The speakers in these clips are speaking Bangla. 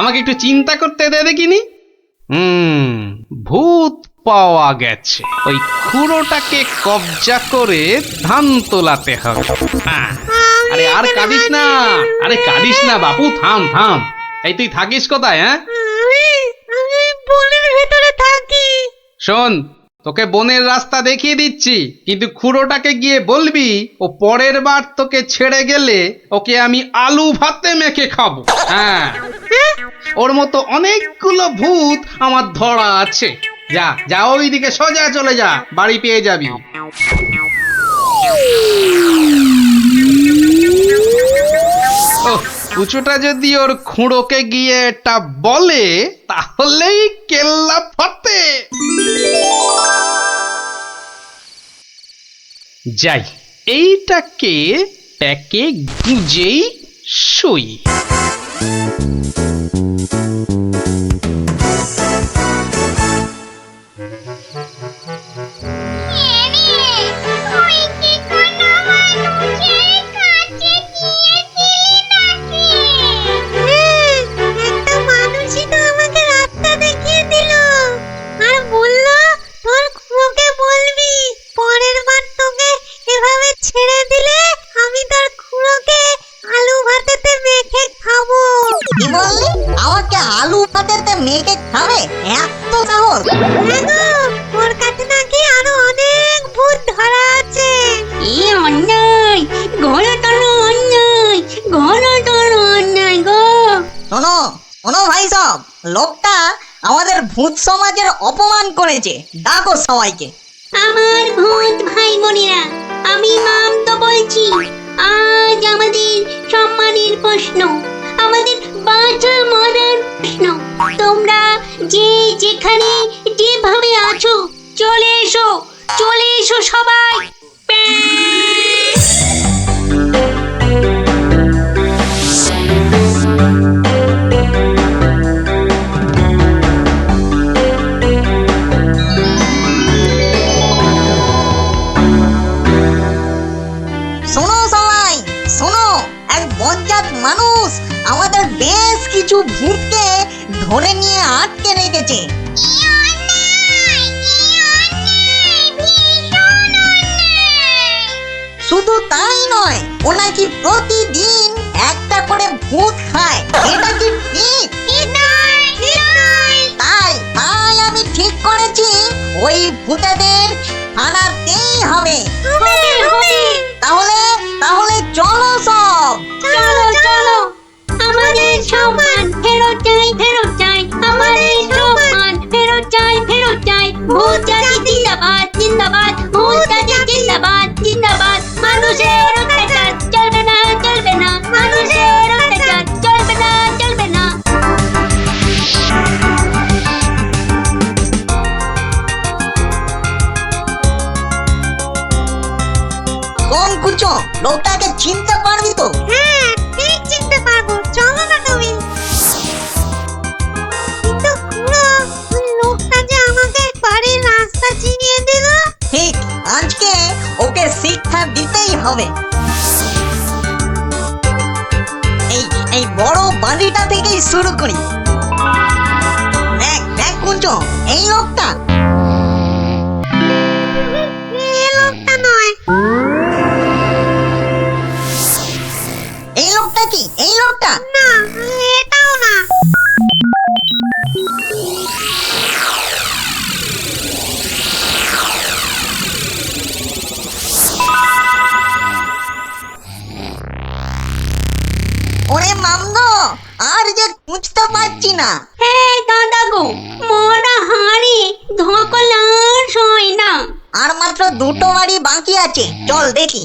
আমাকে একটু চিন্তা করতে দে দেখিনি। ভূত পাওয়া গেছে, ওই খুঁড়োটাকে কবজা করে ধান তোলাতে হবে। হ্যাঁ। আরে আর কাঁদিস না, আরে কাঁদিস না বাপু, থাম থাম। এই তুই থাকিস কোথায়? হ্যাঁ, আমি বনের ভেতরে থাকি। শোন, তোকে বনের রাস্তা দেখিয়ে দিচ্ছি, কিন্তু খুঁড়োটাকে গিয়ে বলবি ও পরের বার তোকে ছেড়ে গেলে ওকে আমি আলু ভাতে মেখে খাবো। হ্যাঁ, ওর মতো অনেকগুলো ভূত আমার ধরা আছে। যা যা, ওইদিকে সোজা চলে যা, বাড়ি পেয়ে যাবি। কুচোটা যদি ওর খুঁড়োকে গিয়ে এটা বলে তাহলেই কেল্লা ফতে। যাই, এইটাকে প্যাকে গুজেই শুই। আলু ভাতেতে মেখে খাবে? এত সাহস? ওর কাছে নাকি আরো অনেক ভূত ধরা আছে। অন্যায়, ঘোরতর অন্যায়, ঘোরতর অন্যায় গো। শোনো শোনো ভাই সব, লোকটা আমাদের ভূত সমাজের অপমান করেছে। ডাকো সবাইকে। আমার ভূত ভাই বোনেরা, আমি মাম তো বলছি। আজ আমাদের সম্মানের প্রশ্ন, আমাদের বাঁচা মরার প্রশ্ন। তোমরা যে যেখানে যেভাবে আছো চলে এসো, চলে এসো সবাই। শোনো সবাই শোনো, এক বজ্জাত মানুষ আমাদের বেশ কিছু ভূতকে ধরে নিয়ে আটকে রেখেছে। শুধু তাই নয়, ও নাকি প্রতিদিন একটা করে ভূত খায়। এটা কি ঠিক? তাই তাই আমি ঠিক করেছি, ওই ভূতেদের আনাতেই হবে। তাহলে তাহলে চলো সব, চলো চলো। আমাদের সম্মান ফেরত চাই, ফেরত চাই। আমাদের সম্মান ফেরত চাই, ফেরত চাই। ভূত জাতি জিন্দাবাদ, জিন্দাবাদ। ভূত জাতি জিন্দাবাদ, জিন্দাবাদ। মানুষের অত্যাচার চলবে না, চলবে না। মানুষের অত্যাচার চলবে না, চলবে না। কোন কুচো, লোকটাকে চিনতে পারবি তো? হ্যাঁ, ঠিক চিনতে পারবো। চলো না তুমি। কিন্তু খুড়ো, লোকটা যে আমাকে বাড়ির রাস্তা চিনিয়ে দিল। ঠিক, আজকে ওকে শিক্ষা দিতেই হবে। এই বড় বাড়িটা থেকেই শুরু করি। দেখ দেখ কুচো, এই লোকটা। এই লোকটা নয়। এই লোকটা কি? এই লোকটা না, এটাও না। ওরে মামদো, আর যে খুঁজতে পারছি না। হ্যাঁ দাদা গো, মোরা হাড়ি ধকলার সই না। আর মাত্র দুটো বাড়ি বাকি আছে, চল দেখি।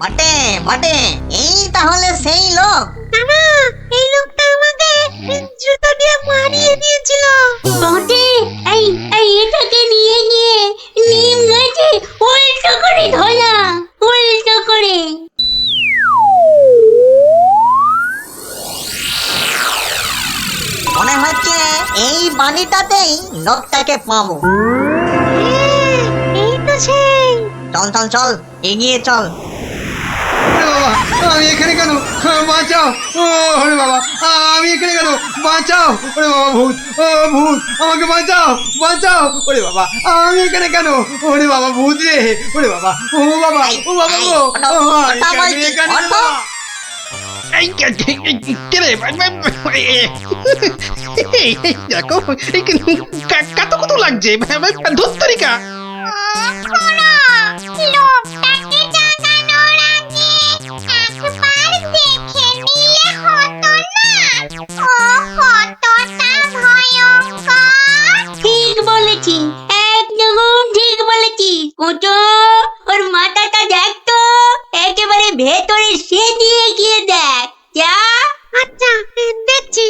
বটে বটে, এই তাহলে সেই লোক। এই লোকটা আমাকে জুতো দিয়ে মারিয়ে দিয়েছিল। বটে, এই এটাকে নিয়ে গিয়ে নিম গাছে উল্টো করে ধরা, উল্টো করে। মনে হচ্ছে এই বাড়িটাতেই লোকটাকে পাবো। এই তো সেই। চল চল চল, এগিয়ে চল। ওরে বাবা, আমি এখানে কেন? বাঁচাও! ওরে বাবা, আমি এখানে কেন? বাঁচাও! ওরে বাবা, ভূত! ও ভূত, আমাকে বাঁচাও! বাঁচাও! ওরে বাবা, আমি এখানে কেন? ওরে বাবা, ভূত রে! ওরে বাবা, ও বাবা, ও বাবা গো! আমি এখানে কেন? এই কে রে? দেখো, কত কত লাগছে ধুত্তরিকা। লোকটাকে জাগানোর আগে একবার দেখে নিলে হতো না? ও কতটা ভয়ঙ্কর! ঠিক বলেছি, একদম ঠিক বলেছি। কোটো, ওর মাথাটা দেখ তো, একেবারে ভেতরে সেদিয়ে গিয়ে দেখ। যা। আচ্ছা, দেখছি।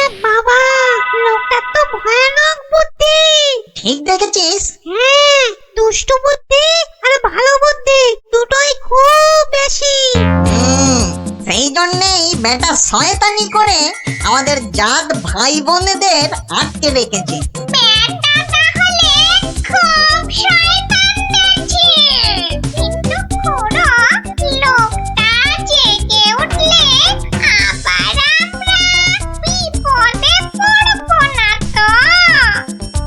এ বাবা, লোকটা তো ভয়ানক বুদ্ধি। ঠিক দেখেছিস? হ্যাঁ, দুষ্টু বুদ্ধি আর ভালো বুদ্ধি দুটোই খুব বেশি। সেই জন্যেই বেটা শয়তানি করে আমাদের জাত ভাই বোনেদের আটকে রেখেছে। ব্যাটা তাহলে খুব শয়তান দেখছি। কিন্তু খুড়ো, লোকটা জেগে উঠলে আবার আমরা বিপদে পড়বো না তো?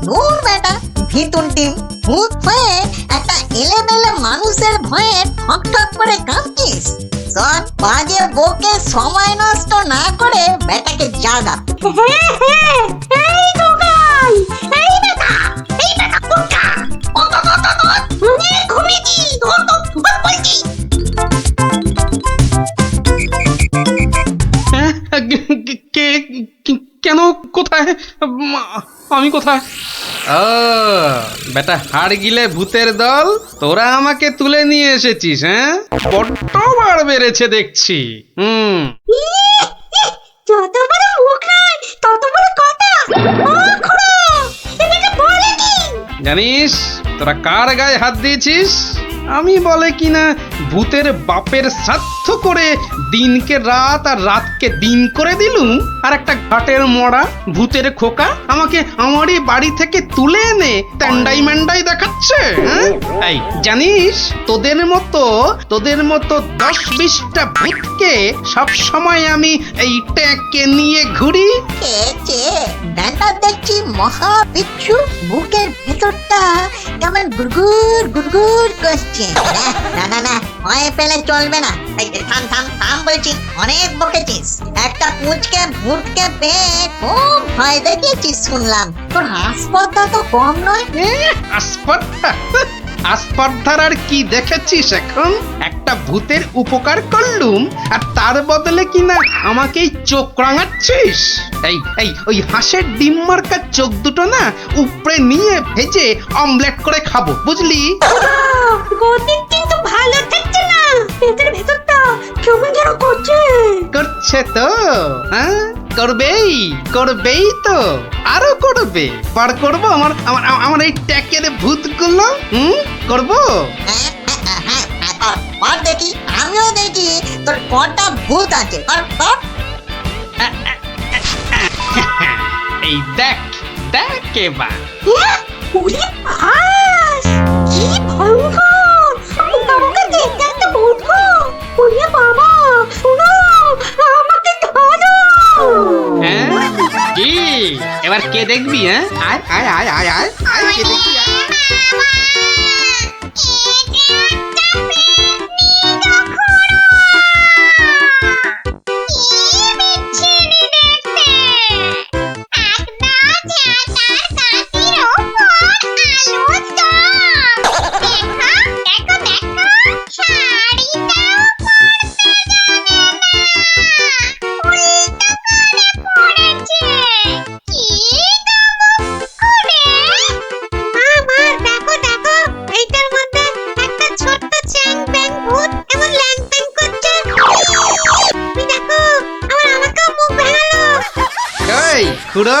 দূর বেটা, ভিতুর ডিম। ভূত হয়ে একটা এলেমেলে মানুষের ভয়ে ঠক ঠক করে কাঁপছিস। শোন, বাজে বকে সময় নষ্ট না করে বেটাকে জাগা। এই গোগাই, এই বেটা, কোনটা? ঘুমিয়েছি, ধর বলছি। হ্যাঁ? কেন? কোথায়? আমি কোথায়? ও বেটা, হাড় গিলে ভূতের দল, তোরা আমাকে তুলে নিয়ে এসেছিস? হ্যাঁ, বড্ড বার বেড়েছে দেখছি। যত বড় মুখ নয় তত বড় কথা। ও খুড়ো, এটা বলে কি? জানিস তোরা কার গায়ে হাত দিয়েছিস? আমি বলে কিনা ভূতের বাপের শ্রাদ্ধ করে দিনকে রাত আর রাতকে দিন করে দিলুম, আর একটা ঘাটের মরা ভূতের খোকা আমাকে আমারই বাড়ি থেকে তুলে এনে ট্যান্ডাই ম্যান্ডাই দেখাচ্ছে। হ্যাঁ? এই জানিস, তোদের মতো 10-20টা ভূতকে সব সময় আমি এই ট্যাঁকে নিয়ে ঘুরি। বেটা দেখছি মহা বিচ্ছু, বুকের ভেতরটা কেমন গুড়গুড় গুড়গুড় করছে। না না না, ভয় পেলে চলবে না। এই থাম থাম থাম বলছি, অনেক বকেছিস। একটা পুচকে ভূতকে পেয়ে খুব ভয় দেখিয়েছিস শুনলাম। তোর হাসপাতা তো কম নয়। আসপর্ধা? আসপর্ধার আর কি দেখেছিস এখন? একটা ভূতের উপকার করলুম আর তার বদলে কিনা আমাকেই চোখ রাঙাচ্ছিস। এই ওই হাঁসের ডিম মার্কার চোখ দুটো না উপরে নিয়ে ভেজে অমলেট করে খাবো, বুঝলি? গতি কিন্তু ভালো থাকছে না। পেটের ভেতরটা কেমন যেন করছে। করছে তো? হ্যাঁ, করবেই তো, আরো করবে। বার করবো আমার এই ট্যাকের ভূতগুলো। করবো। আর দেখি, আমিও দেখি তোর কটা ভূত আছে। এই দেখ এবার। ওরে বাস, কি ভয়ঙ্কর! আমাকে দেখতে একটা ভূত গো। ওরে বাবা, শোনো, আমাকে ধরো। হ্যাঁ, কি এবার কে দেখবি? হ্যাঁ, আয় আয় আয় আয় আয় আয়, কে দেখবি? আয়। খুড়ো,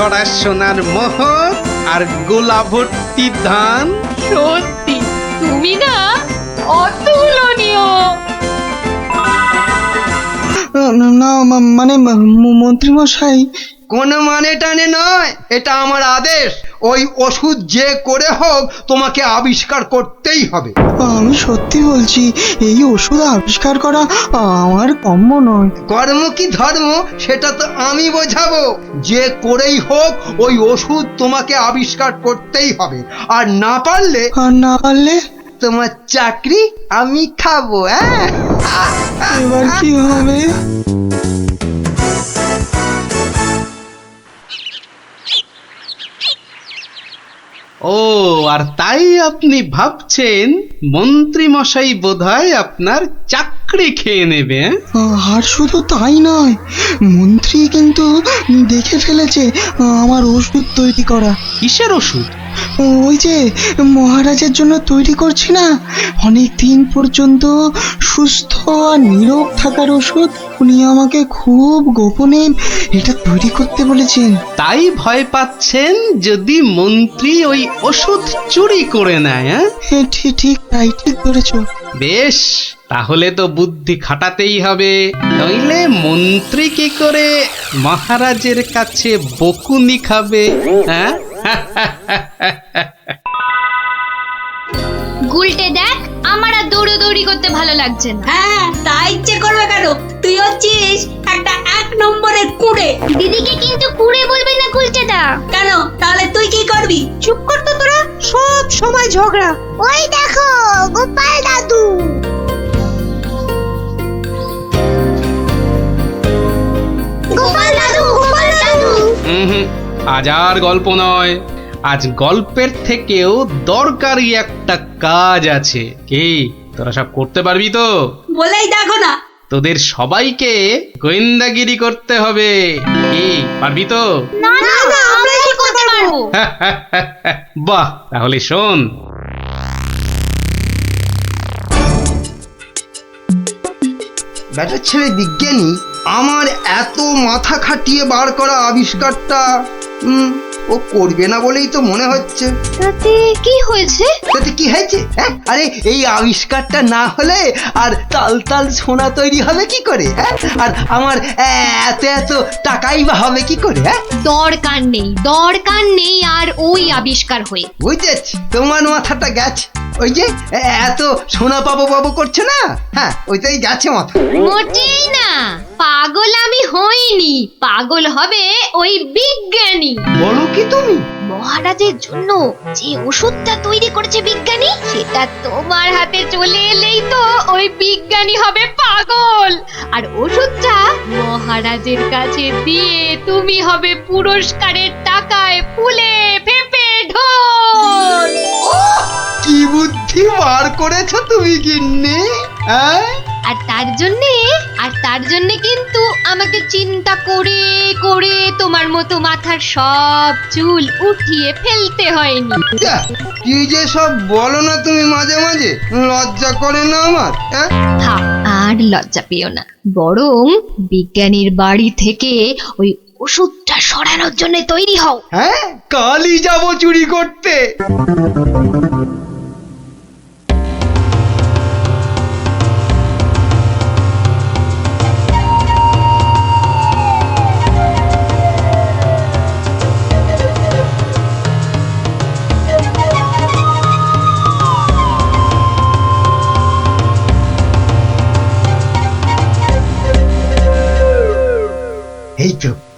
ঝরা সোনার মোহর আর গোলা ভর্তি ধান। সত্যি তুমি না অতুলনীয়। না মানে মন্ত্রী মশাই, কোনো মানে টানে নয়, এটা আমার আদেশ। ওই ওষুধ যে করে হোক তোমাকে আবিষ্কার করতেই হবে। আমি সত্যি বলছি, এই ওষুধ আবিষ্কার করা আমার কম্য নয়। কর্ম কি ধর্ম সেটা তো আমি বোঝাবো। যে করেই হোক ওই ওষুধ তোমাকে আবিষ্কার করতেই হবে। আর না পারলে তোমার চাকরি আমি খাবো। হ্যাঁ, এবার কি হবে? ও, আর তাই আপনি ভাবছেন মন্ত্রী মশাই বোধহয় আপনার চাকরি খেয়ে নেবে? আর শুধু তাই নয়, মন্ত্রী কিন্তু দেখে ফেলেছে আমার ওষুধ তৈরি করা। কিসের ওষুধ? ওই যে মহারাজের জন্য তৈরি করছি না, অনেক দিন পর্যন্ত সুস্থ আর নীরোগ থাকার ওষুধ। উনি আমাকে খুব গোপনে এটা তৈরি করতে বলেছেন। তাই ভয় পাচ্ছেন যদি মন্ত্রী ওই ওষুধ চুরি করে নেয়? ঠিক তাই, ঠিক ধরেছ। বেশ, তাহলে তো বুদ্ধি খাটাতেই হবে, নইলে মন্ত্রী কি করে মহারাজের কাছে বকুনি খাবে? হ্যাঁ, গুলটে দেখ, আমার আর দৌড়ি করতে ভালো লাগছে না। হ্যাঁ, তাই ইচ্ছে করবে কেন? তুই হচ্ছিস একটা 1 নম্বরের কুড়ে। দিদিকে কিন্তু কুড়ে বলবি না গুলটেদা। কেন? তাহলে তুই কি করবি? চুপ কর তো তোরা, সব সময় ঝগড়া। ওই দেখো গোপাল দাদু। গোপাল দাদু, গোপাল দাদু। হুম, আজ আর গল্প নয়, আজ গল্পের থেকেও দরকারি একটা কাজ আছে। কি তোরা সব করতে পারবি তো? বলেই দেখো না। তোদের সবাইকে গোয়েন্দাগিরি করতে হবে। কি পারবি তো? না না, আমরা কি করতে পারবো? বাহ, তাহলে শোন। ব্যাটা ছেলে বিজ্ঞানী আমার এত মাথা খাটিয়ে বার করা আবিষ্কারটা ও করবে না বলেই তো মনে হচ্ছে। তাতে কি হয়েছে? তাতে কি হয়েছে? হ্যাঁ, আরে এই আবিষ্কারটা না হলে আর তাল সোনা তৈরি হবে কি করে? হ্যাঁ, আর আমার এত এত টাকাই বা হবে কি করে? হ্যাঁ, দরকার নেই আর ওই আবিষ্কার হয়ে। বুঝেছি, তোমার মাথাটা গেছে। ওই যে এত সোনা পাবো করছে না, হ্যাঁ ওইটাই গেছে মাথা। মোটেই না, পাগল আমি হইনি, পাগল হবে ওই বিজ্ঞানী। বলো কি তুমি? মহারাজের জন্য যে ওষুধটা তৈরি করেছে বিজ্ঞানী, সেটা তোমার হাতে চলে এলেই তো ওই বিজ্ঞানী হবে পাগল, আর ওষুধটা মহারাজের কাছে দিয়ে তুমি হবে পুরস্কারের টাকায় ফুলে ফেপে ঢোল। কি বুদ্ধি বার করেছো তুমি গিন্নি! হ্যাঁ, আর তার জন্যে কিন্তু আমাকে চিন্তা করে করে তোমার মতো মাথার সব চুল উঠিয়ে ফেলতে হয়নি। কি যে সব বলো না তুমি মাঝে মাঝে, লজ্জা করে না আমার? হ্যাঁ, থাক, আর লজ্জা পেও না, বরং বিজ্ঞানীর বাড়ি থেকে ওই ওষুধটা সরানোর জন্য তৈরি হও। হ্যাঁ, কালই যাবো চুরি করতে।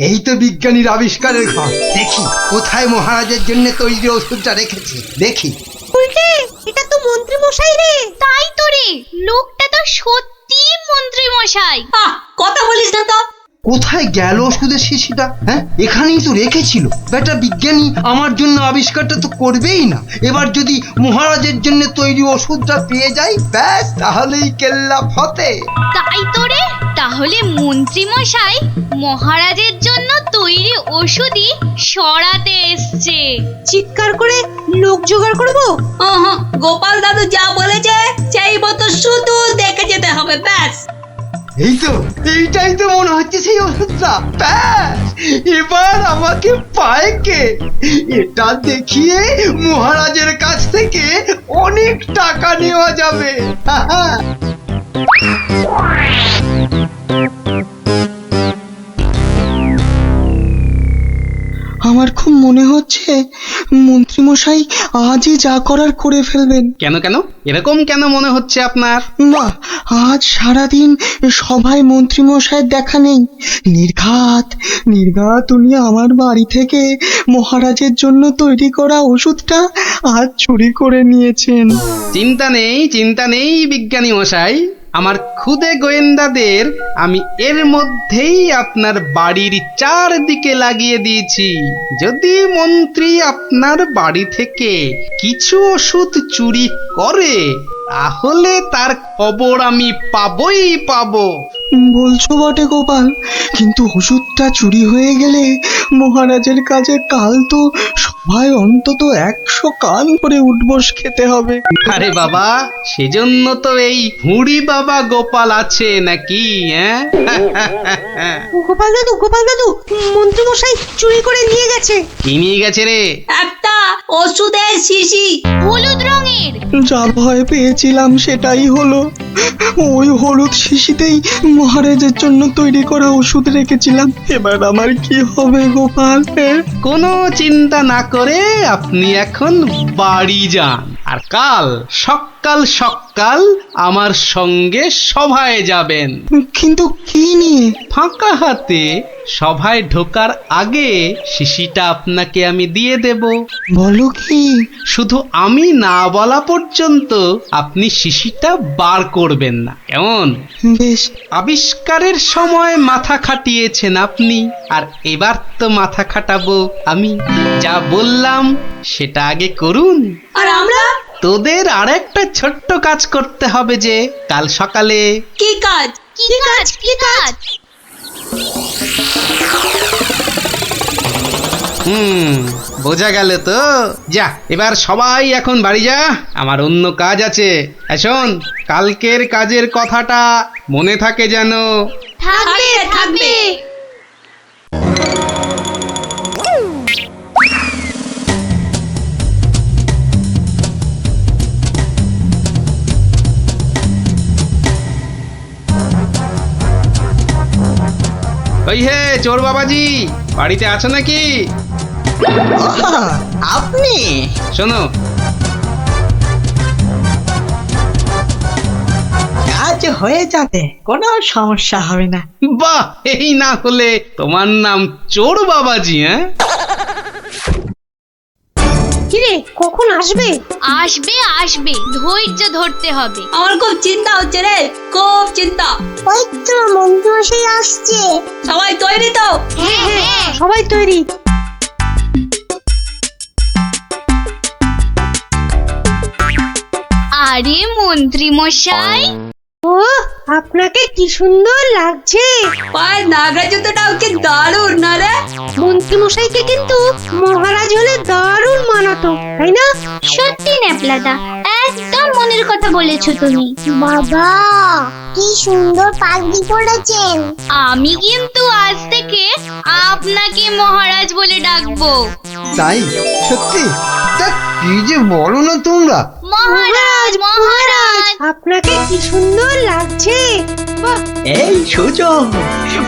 এই তো বিজ্ঞানীর আবিষ্কারের ঘর। দেখি কোথায় মহারাজের জন্য তৈরি ওষুধটা রেখেছি, দেখি। উল্টে, এটা তো মন্ত্রী মশাই রে। তাই তো রে, লোকটা তো সত্যি মন্ত্রী মশাই। কথা বলিস না তো। কোথায় গেল ওষুধের শিশিটা? হ্যাঁ, এখানেই তো রেখেছিল। বেটা বিজ্ঞানী আমার জন্য আবিষ্কারটা তো করবেই না। এবার যদি মহারাজের জন্য তৈরি ওষুধটা পেয়ে যাই, ব্যাস তাহলেই কেল্লা ফতে। তাই তো রে, তাহলে মন্ত্রী মশাই মহারাজের জন্য তৈরি ওষুধই সরাতে এসছে। চিৎকার করে লোক জোগাড় করবো? গোপাল দাদু যা বলেছে সেই মতো শুধু দেখে যেতে হবে, ব্যাস। এই তো, এইটাই তো মনে হচ্ছে সেই ওষুধটা। ব্যাস, এবার আমাকে পায় কে? এটা দেখিয়ে মহারাজের কাছ থেকে অনেক টাকা নেওয়া যাবে। আমার খুব মনে হচ্ছে মন্ত্রীমশাই আজই যা করার করে ফেলবেন। কেন কেন এরকম কেন মনে হচ্ছে আপনার? মা, আজ সারাদিন সভায় মন্ত্রীমশাইয়ের দেখা নেই। নির্ঘাত নির্ঘাত উনি আমার বাড়ি থেকে মহারাজের জন্য তৈরি করা ওষুধটা আজ চুরি করে নিয়েছেন। চিন্তা নেই বিজ্ঞানী মশাই, আমার খুদে গোয়েন্দাদের আমি এর মধ্যেই আপনার বাড়ির চারদিকে লাগিয়ে দিয়েছি। যদি মন্ত্রী আপনার বাড়ি থেকে কিছু ওষুধ চুরি করে তাহলে তার খবর আমি পাবই পাবো। বলছো বটে গোপাল, কিন্তু ওষুধটা চুরি হয়ে গেলে মহারাজের কাছে কাল তো সবাই অন্তত 100 কান করে উঠবস খেতে হবে। আরে বাবা, সেজন্য তো এই হুড়ি বাবা গোপাল আছে নাকি? হ্যাঁ গোপাল দাদু মন্ত্রী মশাই চুরি করে নিয়ে গেছে। কি নিয়ে গেছে রে? একটা ওষুধের শিশি। হলুদ রঙের। যা ভয় পেয়েছিলাম সেটাই হলো। ওই হলুদ শিশিতেই মহারাজের জন্য তৈরি করা ওষুধ রেখেছিলাম। এবার আমার কি হবে গোপাল? কোনো চিন্তা না করে আপনি এখন বাড়ি যান, আর কাল সকাল আমার সঙ্গে সভায় যাবেন। কিন্তু কি নিয়ে? ফাঁকা হাতে সভায় ঢোকার আগে শিশিটা আপনাকে আমি দিয়ে দেব। বলো কি? শুধু আমি না বলা পর্যন্ত আপনি শিশিটা বার করবেন না, কেমন? বেশ। আবিষ্কারের সময় মাথা খাটিয়েছেন আপনি, আর এবার তো মাথা খাটাবো আমি। যা বললাম সেটা আগে করুন। আর আমরা? তোদের আরেকটা ছোট্ট কাজ করতে হবে, যে কাল সকালে। কি কাজ? কি কাজ? বোঝা গেল তো? যা, এবার সবাই এখন বাড়ি যা, আমার অন্য কাজ আছে। শোন, কালকের কাজের কথাটা মনে থাকে যেন। থাকবে। ওই হে চোর বাবাজি, বাড়িতে আছো নাকি? আপনি? শোনো, কাজ হয়ে যাবে, কোনো সমস্যা হবে না। বাহ, এই না হলে তোমার নাম চোর বাবাজি? হ্যাঁ, কিরে কখন আসবে? আসবে, ধৈর্য ধরতে হবে। আমার খুব চিন্তা হচ্ছে রে, খুব চিন্তা। ওই তো মন্ত্রী মশাই আসছে। সবাই তৈরি তো? হ্যাঁ। সবাই তৈরি। আরে মন্ত্রী মশাই, ও আপনাকে কি সুন্দর লাগছে। পায়ের নাগরা জুতোটাও কি দারুণ না রে? মন্ত্রী মশাইকে কিন্তু মহারাজ হলে দারুণ মানাতো, তাই না? সত্যি ন্যাপলাদা, একদম মনের কথা বলেছো তুমি। বাবা কি সুন্দর পাগড়ি পরেছেন। আমি কিন্তু আজ থেকে আপনাকে মহারাজ বলে ডাকবো। তাই? সত্যি? তা কি যে বলো না তোমরা। মহারাজ। আপনাকে কি সুন্দর লাগছে। বাহ, এই সুযোগ,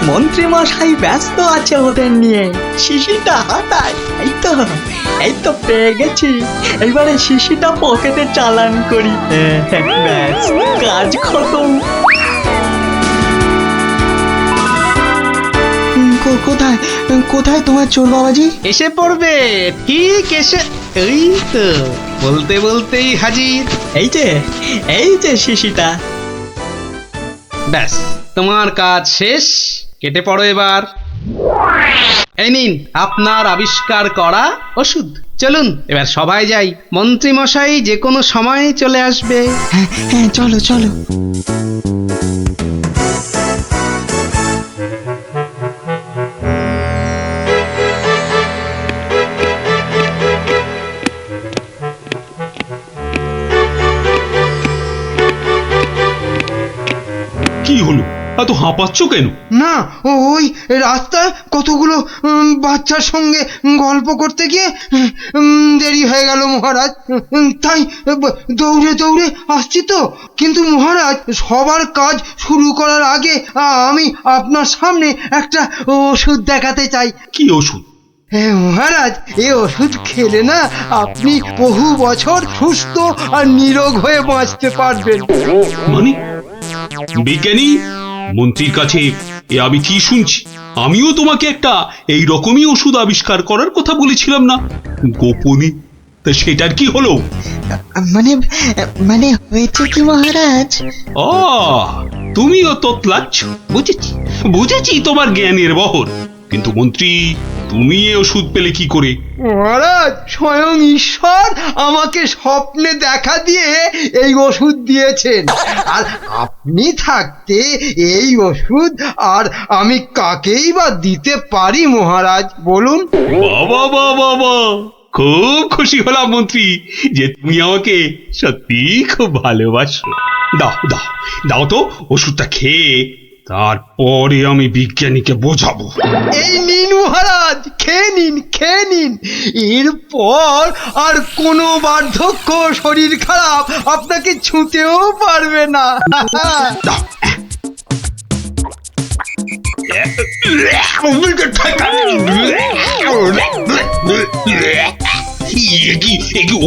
মন্ত্রী মশাই ব্যস্ত আছে ওদের নিয়ে। শিশিটা হাতায়। এই তো পেয়ে গেছি। এবারে শিশিটা পকেটে চালান করি। ব্যাস, কাজ খতম। কোথায় কোথায় তোমার চোর বাবাজি? এসে পড়বে, ঠিক এসে। এই তো বলতে বলতেই হাজির। এই যে শিশিটা। ব্যাস, তোমার কাজ শেষ, কেটে পড়ো এবার। এই নিন আপনার আবিষ্কার করা ওষুধ। চলুন এবার সবাই যাই, মন্ত্রী মশাই যে কোনো সময় চলে আসবে। হ্যাঁ, চলো চলো। কি হলো? এত হাঁপাচ্ছ কেন? না, ওই রাস্তায় কতগুলো বাচ্চার সঙ্গে গল্প করতে গিয়ে দেরি হয়ে গেল মহারাজ। তাই দৌড়ে দৌড়ে আসছি তো। কিন্তু মহারাজ, সবার কাজ শুরু করার আগে আমি আপনার সামনে একটা ওষুধ দেখাতে চাই। কি ওষুধ? হ্যাঁ মহারাজ, এই ওষুধ খেলে না আপনি বহু বছর সুস্থ আর নিরোগ হয়ে বাঁচতে পারবেন। মানে বিজ্ঞানী, মন্ত্রীর কাছে এ আমি কি শুনছি? আমিও তোমাকে একটা এই রকমই ওষুধ আবিষ্কার করার কথা বলেছিলাম না গোপনে? তা সেটার কি হলো? মানে মানে হয়েছে কি মহারাজ? ও, তুমিও তোতলাচ্ছ। বুঝেছি বুঝেছি তোমার জ্ঞানের বহর। কিন্তু মন্ত্রী, তুমি এ ওষুধ পেলে কি করে? মহারাজ, স্বয়ং ঈশ্বর আমাকে স্বপ্নে দেখা দিয়ে এই ওষুধ দিয়েছেন। আর আপনি থাকতে এই ওষুধ আর আমি কাকেই বা দিতে পারি মহারাজ, বলুন? বাবা বাবা বাবা, খুব খুশি হলাম মন্ত্রী যে তুমি আমাকে সত্যি খুব ভালোবাসো। দাও দাও দাও তো ওষুধটা খেয়ে, তারপরে আমি বিজ্ঞানীকে বোঝাবো। এই নিন মহারাজ, খেয়ে নিন, খেয়ে নিন। এরপর আর কোনো বার্ধক্য, শরীর খারাপ আপনাকে ছুঁতেও পারবে না। দাও।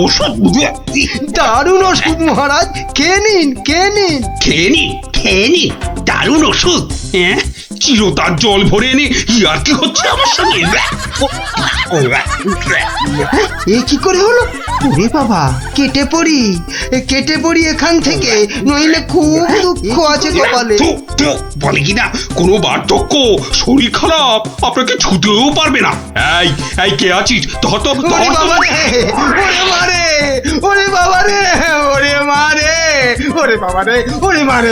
ওষুধ দারুণ ওষুধ মহারাজ, খেয়ে নিন, খেয়ে নিন। খেয়ে নি দারুণ ওষুধ। হ্যাঁ, চিরতার জল ভরে এনে আর কি হচ্ছে আমার সঙ্গে? এ কি করে হলো? ওরে বাবা, কেটে পড়ি, কেটে পড়ি এখান থেকে, নইলে খুব দুঃখ আছে কপালে। বলে কিনা কোনো বার্ধক্য, শরীর খারাপ আপনাকে ছুতেও পারবে না। এই এই কে আছিস? ধর তো, ওরে বাবা রে, ওরে মারে, ওরে বাবা রে, ওরে মারে, ওরে বাবা রে, ওরে মারে।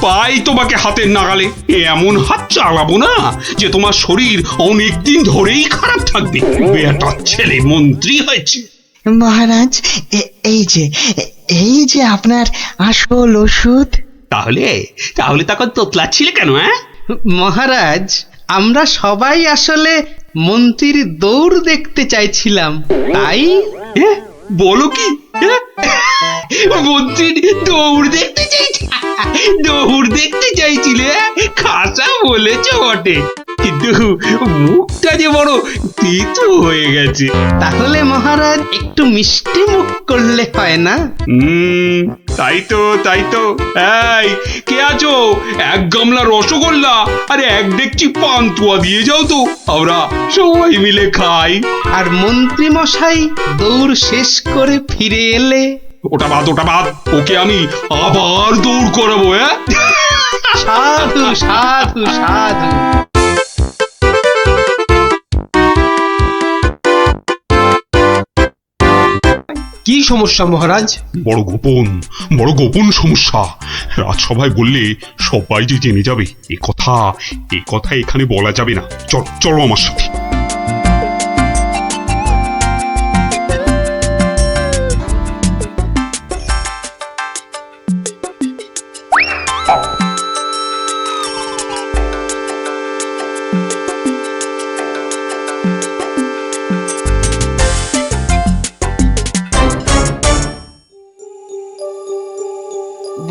পাই তোমাকে হাতের নাগালে। এমন হাত চালাবো না যে তোমার শরীর অনেক দিন ধরেই খারাপ থাকবে। বেটার ছেলে মন্ত্রী হয়েছে। মহারাজ, এই যে আপনার আসল ওষুধ। তাহলে তাহলে তখন তোতলাচ্ছিলে কেন? হ্যাঁ মহারাজ, আমরা সবাই আসলে মন্ত্রীর দৌড় দেখতে চাইছিলাম, তাই। বলো কি? মন্ত্রীর দৌড় দেখতে চাইছি? দৌড় দেখতে চাইছিলে? খাসা বলেছ বটে, কিন্তু মুখটা যে বড় তিতো হয়ে গেছে। তাহলে মহারাজ একটু মিষ্টি মুখ করলে হয় না? তাই তো তাই তো। এই কে আছো? এক গামলা রসগোল্লা আর এক ডেকচি পান্তুয়া দিয়ে যাও তো, আমরা সবাই মিলে খাই। আর মন্ত্রী মশাই দৌড় শেষ করে ফিরে এলে? ওটা বাদ, ওকে আমি আবার দৌড় করাবো। হ্যাঁ, সাধু সাধু সাধু। কি সমস্যা মহারাজ? বড় গোপন সমস্যা। রাজসভায় বললে সবাই যে জেনে যাবে। এ কথা এখানে বলা যাবে না। চলো আমার সাথে।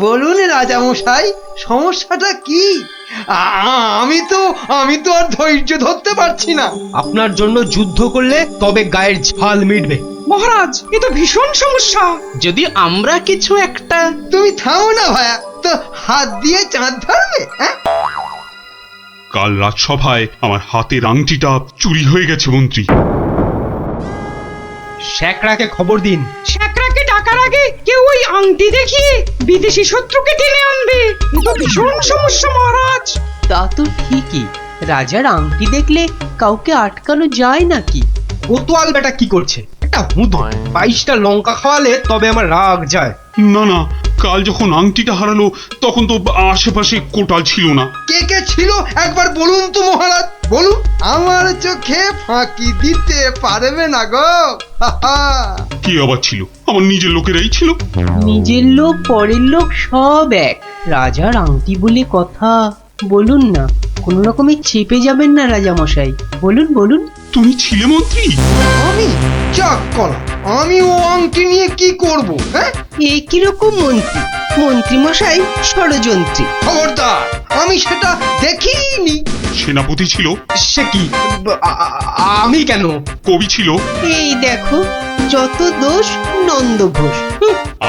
বলুন রাজামশাই, সমস্যাটা কি? আমি তো আর ধৈর্য ধরতে পারছি না। আপনার জন্য যুদ্ধ করলে তবে গায়ের ঝাল মিটবে। মহারাজ, এ তো ভীষণ সমস্যা। যদি আমরা কিছু একটা... তুমি থামো না ভায়া, তো হাত দিয়ে চাঁদ ধরবে? কাল রাজসভায় আমার হাতের আংটিটা চুরি হয়ে গেছে মন্ত্রী। শ্যাকরাকে খবর দিন। শ্যাকরাকে ডাকার আগে কেউ ওই আংটি দেখিয়ে বিদেশি শত্রুকে টেনে আনবে। এ তো ভীষণ সমস্যা মহারাজ। তা তো ঠিকই, রাজার আংটি দেখলে কাউকে আটকানো যায় নাকি? কোতোয়াল বেটা কি করছে? একটা হুঁদো 22টা লঙ্কা খাওয়ালে তবে আমার রাগ যায়। না, কাল যখন আংটিটা হারালো তখন তো আশেপাশে কোটাল ছিল না। কে কে ছিল একবার বলুন তো মহারাজ, বলুন। আমার চোখে ফাঁকি দিতে পারবে না গো। কি আবার ছিল? আমার নিজের লোকেরাই ছিল। নিজের লোক পরের লোক সব এক, রাজার আংটি বলে কথা। বলুন না, কোনো রকমে চেপে যাবেন না রাজামশাই, বলুন বলুন। তুমি ছিলে মন্ত্রী? আমি চাক কলা, আমি ও আংটি নিয়ে কি করব? হ্যাঁ, এ কিরকম মন্ত্রী? মন্ত্রী মশাই ষড়যন্ত্রী। খবরদার, আমি সেটা দেখিনি। সেনাপতি ছিল? সে কি? আমি কেন? কবি ছিল? এই দেখো, যত দোষ নন্দ ঘোষ।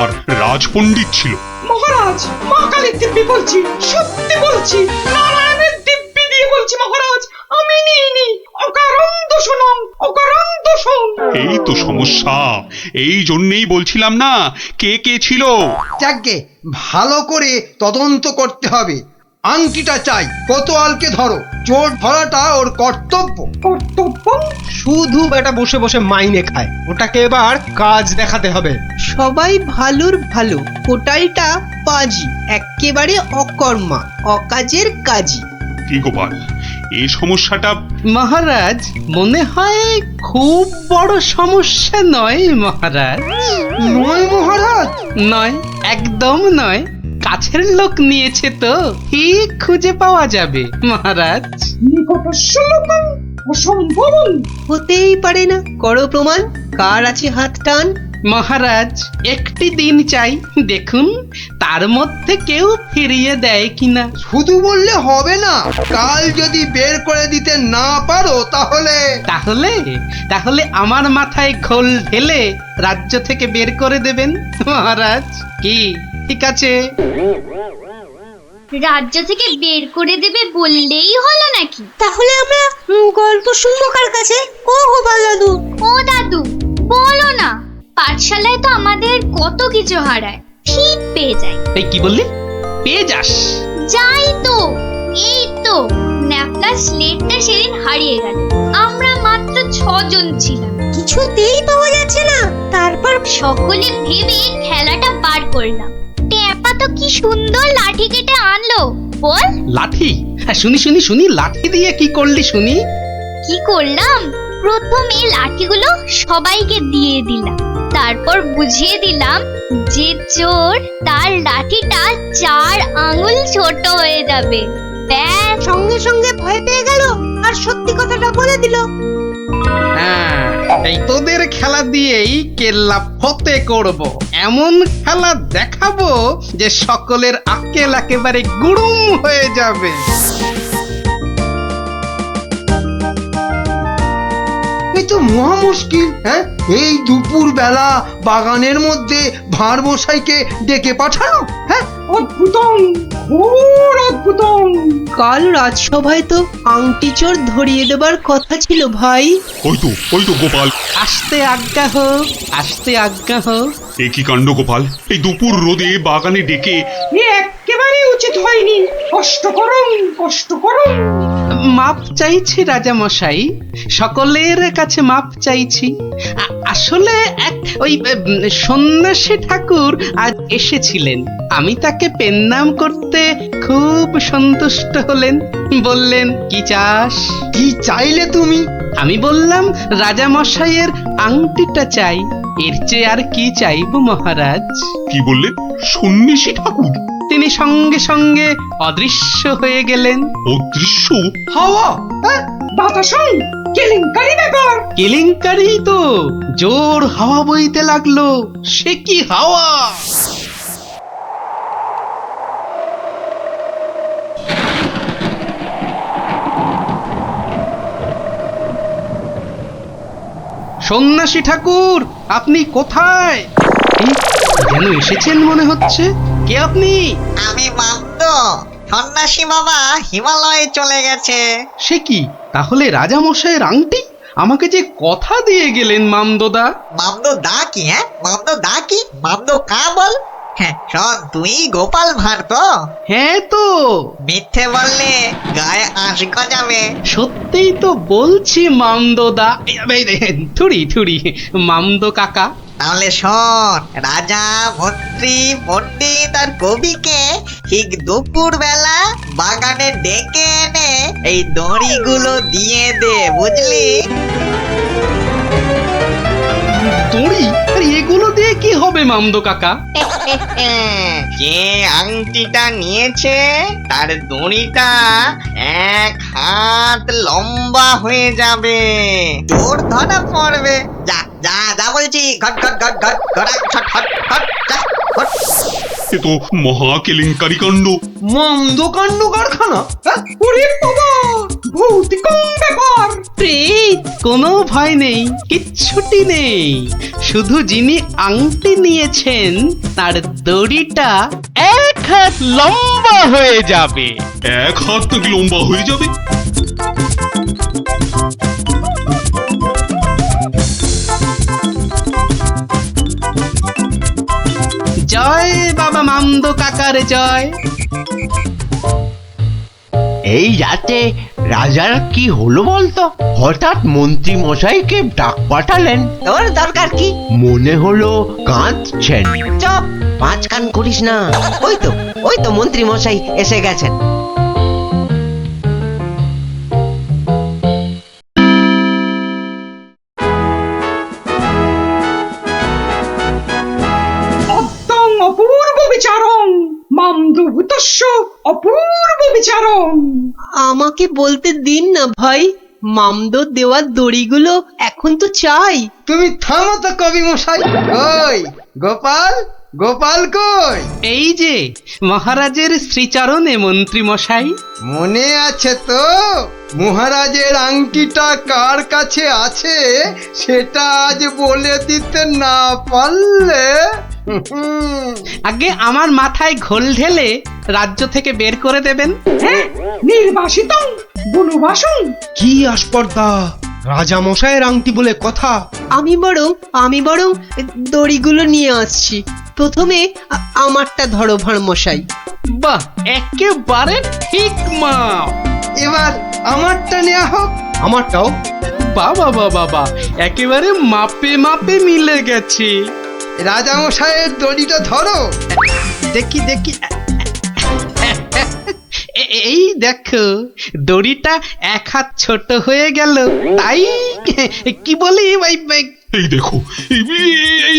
আর রাজপণ্ডিত ছিল? মহারাজ, মা কালীর দিব্যি বলছি, সত্যি বলছি, নারায়ণের দিব্যি দিয়ে বলছি মহারাজ, আমি নিইনি। অকারণ দোষণং, অকারণ দোষণ। এই তো সমস্যা, এই জন্যেই বলছিলাম না কে কে ছিল। যাকে ভালো করে তদন্ত করতে হবে। আংটিটা চাই, কোতোয়ালকে ধরো, চোর ধরাটা ওর কর্তব্য। কর্তব্য? শুধু বেটা বসে বসে মাইনে খায়, ওটাকে এবার কাজ দেখাতে হবে। সবাই ভালোর ভালো, ওটাইটা পাজি, একেবারে অকর্মা, অকাজের কাজী। কি গোপাল, এই সমস্যাটা? মহারাজ, মনে হয় খুব বড় সমস্যা নয় মহারাজ। নয় মহারাজ? নয়, একদম নয়। কাছের লোক নিয়েছে তো ঠিক খুঁজে পাওয়া যাবে মহারাজ। নিকটস্য লোকং অসম্ভবং। হতেই পারে না, করো প্রমাণ, কার আছে হাত টান। মহারাজ, একটি দিন চাই, দেখুন তার মধ্যে কেউ ফিরিয়ে দেয় কিনা। শুধু বললে হবে না, কাল যদি বের করে দিতে না পারো তাহলে? তাহলে তাহলে আমার মাথায় ঘোল ঢেলে রাজ্য থেকে বের করে দেবেন মহারাজ। কি ঠিক আছে? রাজ্য থেকে বের করে দেবে বললেই হলো নাকি? তাহলে আমরা গল্প শুনবো কার কাছে? ও গোপাল দাদু। ও দাদু, বলো না, পাঠশালায় তো আমাদের কত কিছু হারায়, ঠিক পেয়ে যাই। এই কি বললি? পেয়ে যাস? যাই তো, এই তো ন্যাপলা স্লেটটা সেদিন হারিয়ে গেল। আমরা মাত্র 6 জন ছিলাম, কিছুতেই পাওয়া যাচ্ছে না। তারপর সকলে ভেবে খেলাটা বার করলাম। ট্যাপা তো কি সুন্দর লাঠি কেটে আনলো, বল। লাঠি? হ্যাঁ, শুনি লাঠি দিয়ে কি করলি শুনি। কি করলাম? প্রথমে লাঠিগুলো সবাইকে দিয়ে দিলাম, তারপর বুঝিয়ে দিলাম যে চোর তার লাঠিটা 4 আঙুল ছোট হয়ে যাবে। ব্যাস, সঙ্গে সঙ্গে ভয় পেয়ে গেল আর সত্যি কথাটা বলে দিল। হ্যাঁ, এই তোদের খেলা দিয়েই কেল্লা ফতে করব। এমন খেলা দেখাবো যে সকলের আক্কেল একেবারে গুড়ুম হয়ে যাবে। এই তো মহা মুশকিল। হ্যাঁ, এই দুপুর বেলা বাগানের মধ্যে ভাঁড় মশাইকে ডেকে পাঠানো। হ্যাঁ, অদ্ভুতং, ঘোর অদ্ভুতং। কাল রাজসভায় তো আংটি চোর ধরিয়ে দেবার কথা ছিল ভাই। ওই তো গোপাল। আসতে আজ্ঞা হোক, আসতে আজ্ঞা হোক। এ কি কাণ্ড গোপাল, এই দুপুর রোদে বাগানে ডেকে? এ একেবারে উচিত হয়নি। কষ্ট করুন, কষ্ট করুন। মাপ চাইছি রাজা মশাই, সকলের কাছে মাপ চাইছি। আসলে এক ওই সন্ন্যাসী ঠাকুর আজ এসেছিলেন। আমি তাকে পেন্নাম করতে খুব সন্তুষ্ট হলেন। বললেন, কি চাস? কি চাইলে তুমি? আমি বললাম, রাজা মশাইয়ের আংটিটা চাই। এর চেয়ে আর কি চাইব মহারাজ? কি বললেন? সন্ন্যাসী ঠাকুর? তিনি সঙ্গে সঙ্গে অদৃশ্য হয়ে গেলেন। অদৃশ্য? হাওয়া? হ্যাঁ, বাতাসং, কেলেঙ্কারি ব্যাপার। কেলেঙ্কারি তো, জোর হাওয়া বইতে লাগলো। সে কি হাওয়া! সন্ন্যাসী ঠাকুর, আপনি কোথায়? এই, যেন এসেছেন মনে হচ্ছে। কে আপনি? আমি মামদ, সন্ন্যাসী বাবা হিমালয়ে চলে গেছে। সে কি, তাহলে রাজা মশাইয়ের আংটি? আমাকে যে কথা দিয়ে গেলেন মামদোদা। মামদ দা কি? হ্যাঁ, মামদ দা কি? মামদ কা বল? হ্যাঁ শোন, তুই গোপাল ভাঁড় তো? হ্যাঁ তো। মিথ্যে বললে গায়ে আঁশ গজাবে। সত্যিই তো বলছি মামদোদা। থুড়ি থুড়ি, মামদো কাকা। তাহলে শোন, রাজা, মন্ত্রী, পণ্ডিত আর কবিকে ঠিক দুপুর বেলা বাগানে ডেকে এনে এই দড়িগুলো দিয়ে দে, বুঝলি? দড়ি? আরে এগুলো দিয়ে কি হবে মামদো কাকা? যে আংটিটা নিয়েছে তার দড়িটা 1 হাত লম্বা হয়ে যাবে। তোর ধরা পড়বে। যা যা যা বলছি, ঘট ঘট ঘট ঘট ঘট ঘট ঘট ঘট যা ঘট। এ তো মহা কেলেঙ্কারি কাণ্ড। মন্দ কাণ্ড কারখানা। হ্যাঁ? ওরে বাবা, ভৌতিকম ব্যাপার। প্রেত, কোনো ভয় নেই, কিচ্ছুটি নেই। শুধু যিনি আংটি নিয়েছেন তার দড়িটা 1 হাত লম্বা হয়ে যাবে। 1 হাত নাকি লম্বা হয়ে যাবে? জয় বাবা মামদ কাকার জয়। এই রাতে রাজার কি হলো বলতো? হঠাৎ মন্ত্রী মশাইকে ডাক পাঠালেন। তোর দরকার কি? মনে হলো কাঁদছেন। চপ, পাঁচ কান করিস না। ওই তো মন্ত্রী মশাই এসে গেছেন। অদ্যং অপূর্ব বিচারং মামদভূতস্য অপূর্ব বিচারং। আমাকে বলতে দিন না ভাই, মামদো দেওয়ার দড়িগুলো এখন তো চাই। তুমি থামো তো কবি মশাই। কই গোপাল, গোপাল কই? এই যে মহারাজের শ্রীচরণে মন্ত্রী মশাই। মনে আছে তো? মহারাজের আংটিটা কার কাছে আছে সেটা আজ বলে দিতে না পারলে আগে আমার মাথায় ঘোল ঢেলে রাজ্য থেকে বের করে দেবেন। হ্যাঁ, নির্বাসিতং বনবাসং। কি আস্পর্ধা! রাজা মশাইয়ের আংটি বলে কথা। আমি বরং দড়িগুলো নিয়ে আসছি। প্রথমে আমারটা ধরো ভাঁড় মশাই। বাহ, একেবারে ঠিক মা। এবার আমারটা নেওয়া হোক। আমারটাও। বাবা বাবা বাবা, একেবারে মাপে মাপে মিলে গেছে। রাজা মশাইয়ের দড়িটা ধরো। দেখি দেখি, এই দেখো দড়িটা 1 হাত ছোট হয়ে গেল। তাই কি বলি এই দেখো,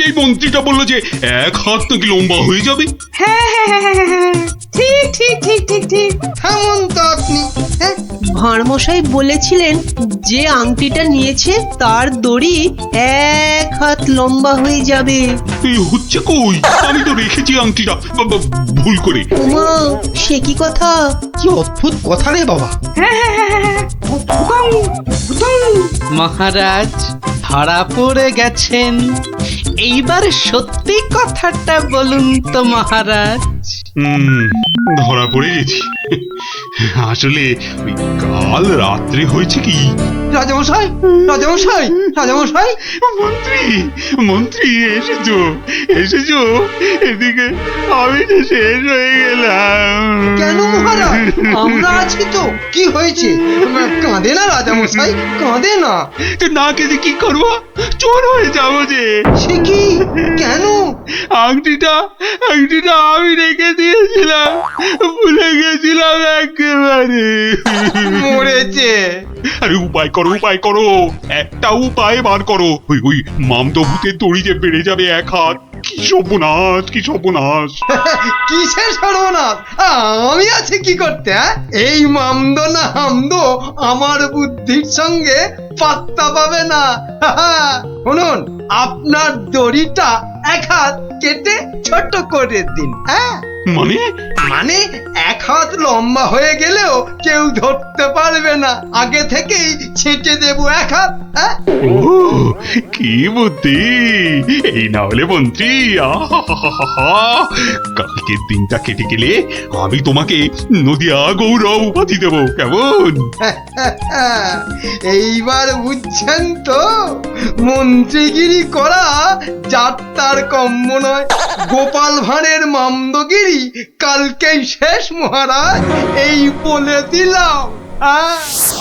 এই মন্ত্রীটা বললো যে 1 হাত নাকি লম্বা হয়ে যাবে। হ্যাঁ হ্যাঁ হ্যাঁ হ্যাঁ হ্যাঁ, ঠিক ঠিক ঠিক ঠিক ঠিক। থামুন তো আপনি। হ্যাঁ, ভাঁড় মশাই বলেছিলেন যে আংটিটা নিয়েছে তার দড়ি 1 হাত লম্বা হয়ে যাবে। এই হচ্ছে কই? আমি তো রেখেছি আংটিটা ভুল করে। ওমা, সে কি কথা! কি অদ্ভুত কথা রে বাবা। হ্যাঁ হ্যাঁ হ্যাঁ হ্যাঁ, অদ্ভুতং অদ্ভুতং। মহারাজ ধরা পড়ে গেছেন। এইবার সত্যি কথাটা বলুন তো মহারাজ। ধরা পড়ে গেছি। আসলে ওই কাল রাত্রে হয়েছে কি, রাজামশাই, রাজামশাই, রাজামশাই। মন্ত্রী মন্ত্রী এসেছো এসেছো, এদিকে আমি তো শেষ হয়ে গেলাম। কেন মহারাজ? আমরা আছি তো। কি হয়েছে? কাঁদে না রাজামশাই, কাঁদে না। তো না কেঁদে কি করবো? চোর হয়ে যাবো যে। সে কি? কেন? আংটিটা আমি রেখে দিয়েছিলাম, ভুলে গেছিলাম একেবারে। মরেছে। আরে উপায় করো, একটা উপায় বার করো। ওই মামদভূতের দড়ি যে বেড়ে যাবে 1 হাত। কি সর্বনাশ, কি সর্বনাশ! কিসের সর্বনাশ? আমি আছি কি করতে? এই মামদ না হামদ আমার বুদ্ধির সঙ্গে পাত্তা পাবে না। শুনুন, আপনার দড়িটা 1 হাত কেটে ছোট করে দিন। হ্যাঁ, মানে 1 হাত লম্বা হয়ে গেলেও কেউ ধরতে পারবে না। আগে থেকেই ছেটে দেবো 1 হাত। হ্যাঁ, ও কি বুদ্ধি! এই না হলে মন্ত্রী, কালকের দিনটা কেটে গেলে আমি তোমাকে নদিয়া গৌরব উপাধি দেবো, কেমন? এইবার বুঝছেন তো? মন্ত্রীগিরি করা যাত্রার কম্য নয়। গোপাল ভাঁড়ের মামদগিরি কালকেই শেষ মহারাজ, এই বলে দিলাম।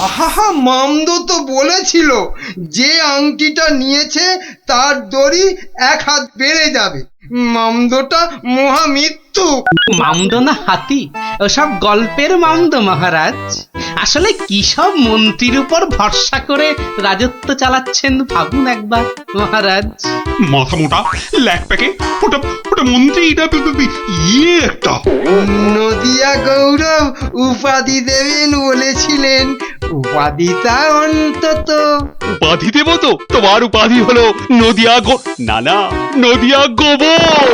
আহা, মামদো তো বলেছিল যে আংটিটা নিয়েছে তার দড়ি 1 হাত বেড়ে যাবে। মামদোটা মহামৃত্যু। মামদ না হাতি, ওসব গল্পের মামদ মহারাজ। আসলে কি সব মন্ত্রীর উপর ভরসা করে রাজত্ব চালাচ্ছেন ভাবুন একবার মহারাজ। মাথা মোটা ল্যাক প্যাকে ওটা ওটা মন্ত্রী ইয়ে একটা নদিয়া গৌরব উপাধি দেবেন বলেছিলেন, উপাধিটা অন্তত। উপাধি দেব তো? তোমার উপাধি হলো নদিয়া না না নদিয়া গোবর।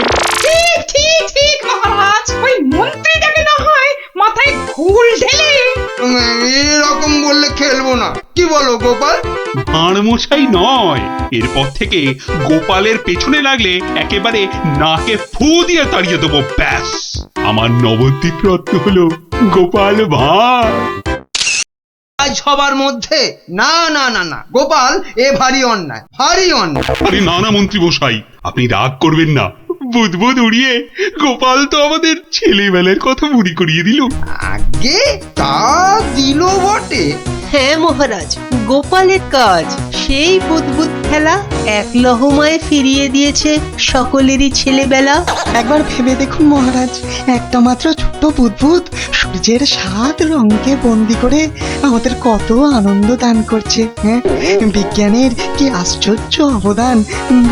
ঠিক ঠিক ঠিক মহারাজ, ওই মন্ত্রীটাকে না হয় মাথায় ঘুল ঢেলে। এরকম বললে খেলবো না, কি বলো গোপাল? ভাঁড় মশাই নয়, এরপর থেকে গোপালের পেছনে লাগলে একেবারে নাকে ফু দিয়ে তাড়িয়ে দেবো, ব্যাস। আমার নবদ্বীপ রত্ন হলো গোপাল ভাঁড়। আজ সবার মধ্যে না না না না গোপাল, এ ভারী অন্যায়, ভারী অন্যায়। আরে না না মন্ত্রী মশাই, আপনি রাগ করবেন না। বুদবুদ উড়িয়ে গোপাল তো আমাদের ছেলেবেলার কথা মনে করিয়ে দিল। আগে তা দিল বটে। হ্যাঁ মহারাজ, গোপালের কাজ সেই বুদবুদ খেলা এক লহমায় ফিরিয়ে দিয়েছে সকলেরই ছেলেবেলা। একবার ভেবে দেখুন মহারাজ, একটা মাত্র ছোট্ট বুদবুদ সূর্যের 7 রঙকে বন্দি করে আমাদের কত আনন্দ দান করছে। হ্যাঁ, বিজ্ঞানের কি আশ্চর্য অবদান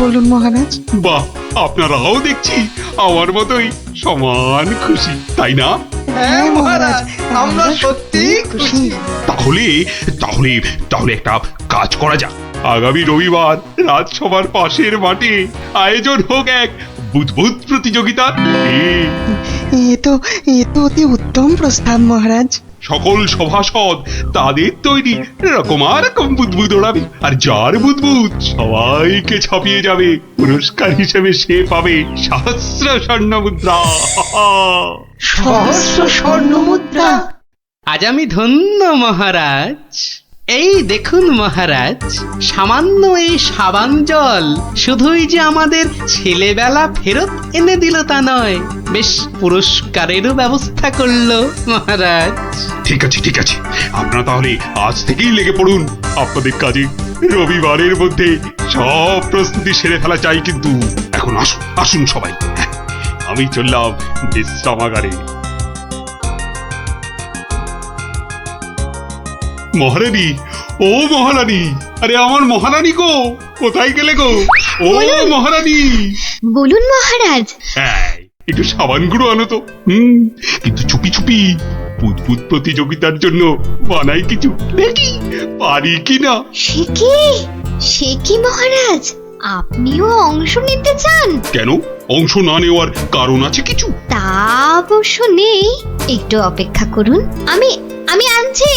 বলুন মহারাজ। বাহ, আপনারাও দেখছি আমার মতোই সমান খুশি, তাই না? হ্যাঁ মহারাজ, আমরা সত্যি খুশি। তাহলে তাহলে তাহলে একটা কাজ করা যাক। আগামী রবিবার রাজসভার পাশের মাঠে আয়োজন হোক এক বুদবুদ প্রতিযোগিতা। এ তো অতি উত্তম প্রস্তাব মহারাজ। সকল সভাসদ তাদের তৈরি রকম বুদবুদ ওড়াবে, আর যার বুদবুদ সবাইকে ছাপিয়ে যাবে, পুরস্কার হিসেবে সে পাবে সহস্র স্বর্ণ মুদ্রা। সহস্র স্বর্ণ মুদ্রা! আজ আমি ধন্য মহারাজ। এই দেখুন মহারাজ, সামান্য এই সাবান জল শুধুই যে আমাদের ছেলেবেলা ফেরত এনে দিল তা নয়, বেশ পুরস্কারেরও ব্যবস্থা করলো মহারাজ। ঠিক আছে ঠিক আছে, আপনারা তাহলে আজ থেকেই লেগে পড়ুন আপনাদের কাজে। রবিবারের মধ্যে সব প্রস্তুতি সেরে ফেলা চাই, কিন্তু এখন আসুন আসুন সবাই, আমি চললাম বিশ্রামাগারে। মহারানী, ও মহারানী, আরে আমার মহারানী গো, কোথায় গেলে গো? ও মহারানী! বলুন মহারাজ। হ্যাঁ, একটু সাবান গুঁড়ো আনো তো। কিন্তু চুপি চুপি বুদবুদ প্রতিযোগিতার জন্য বানাই কিছু, দেখি পারি কিনা। সে কি মহারাজ, আপনিও অংশ নিতে চান? কেন, অংশ না নেওয়ার কারণ আছে কিছু? তা অবশ্য নেই, একটু অপেক্ষা করুন, আমি আনছি।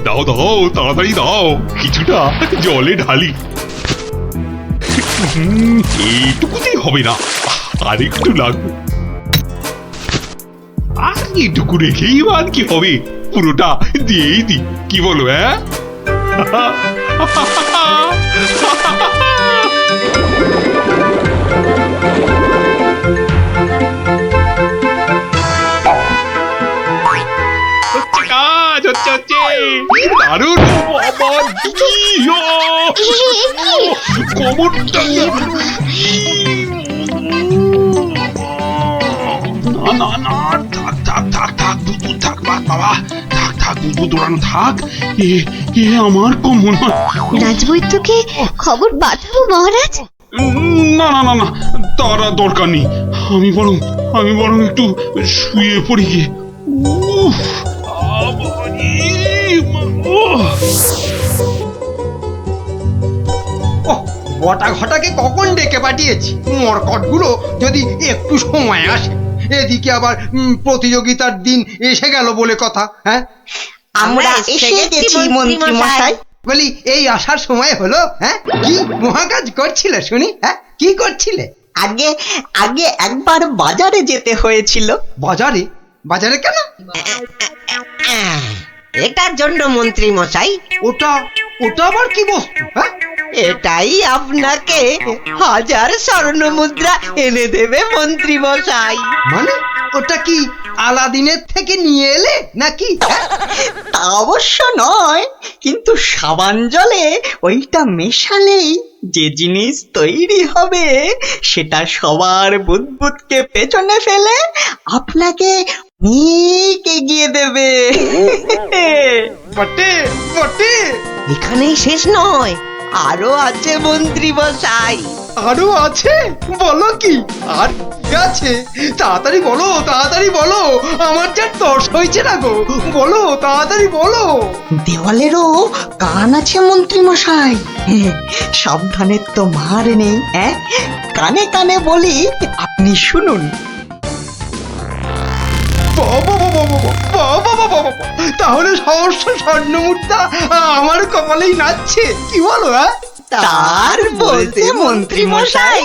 দাও দাও, তাড়াতাড়ি দাও, কিছুটা জলে ঢালি। এইটুকুতেই হবে না, আর একটু লাগবে। আর এইটুকু রেখেই আর কি হবে, পুরোটা দিয়েই দি, কি বলো? হ্যাঁ, কাজ হচ্ছে হচ্ছে দারুণ। কোমরটা না না, থাক থাক থাক থাক, বুদবুদ থাক, বাবা থাক থাক, বুদবুদ দৌড়ানো থাক। এ আমার কোমর। রাজবৈদ্যকে খবর পাঠাবো মহারাজ? না না না না, তার দরকার নেই। আমি বরং একটু শুয়ে পড়ি গিয়ে। বটা ঘটাকে কখন ডেকে পাঠিয়েছি, মরকটগুলো যদি একটু সময় আসে। এদিকে আবার প্রতিযোগিতার দিন এসে গেল বলে কথা। হ্যাঁ, আমরা এসে গেছি মন্ত্রী মশাই। বলি এই আসার সময় হলো? হ্যাঁ, কি মহাকাজ করছিলে শুনি? হ্যাঁ, কি করছিলে? আগে আগে একবার বাজারে যেতে হয়েছিল। বাজারে? বাজারে কেন? এটার জন্য মন্ত্রী মশাই। ওটা আবার কি বস্তু? হ্যাঁ, এটাই আপনাকে 1000 স্বর্ণ মুদ্রা এনে দেবে মন্ত্রী মশাই। মানে ওটা কি আলাদিনের থেকে নিয়ে এলে নাকি? তা অবশ্য নয়, কিন্তু সাবান জলে ওইটা মেশালেই যে জিনিস তৈরি হবে সেটা সবার বুদবুদকে পেছনে ফেলে আপনাকে অনেক এগিয়ে দেবে। বটে বটে। এখানেই শেষ নয়, আরো আছে মন্ত্রী মশাই। আরো আছে? বলো কি আর কি আছে? তাড়াতাড়ি বলো, তাড়াতাড়ি বলো, আমার যা তর্স হয়েছে না গো, বলো তাড়াতাড়ি বলো। দেওয়ালেরও কান আছে মন্ত্রী মশাই। সাবধানের তো মার নেই। কানে কানে বলি, আপনি শুনুন। তাহলে সহস্র স্বর্ণ মুদ্রা আমার কপালেই নাচছে, কি বলো? তার বলতে মন্ত্রী মশাই।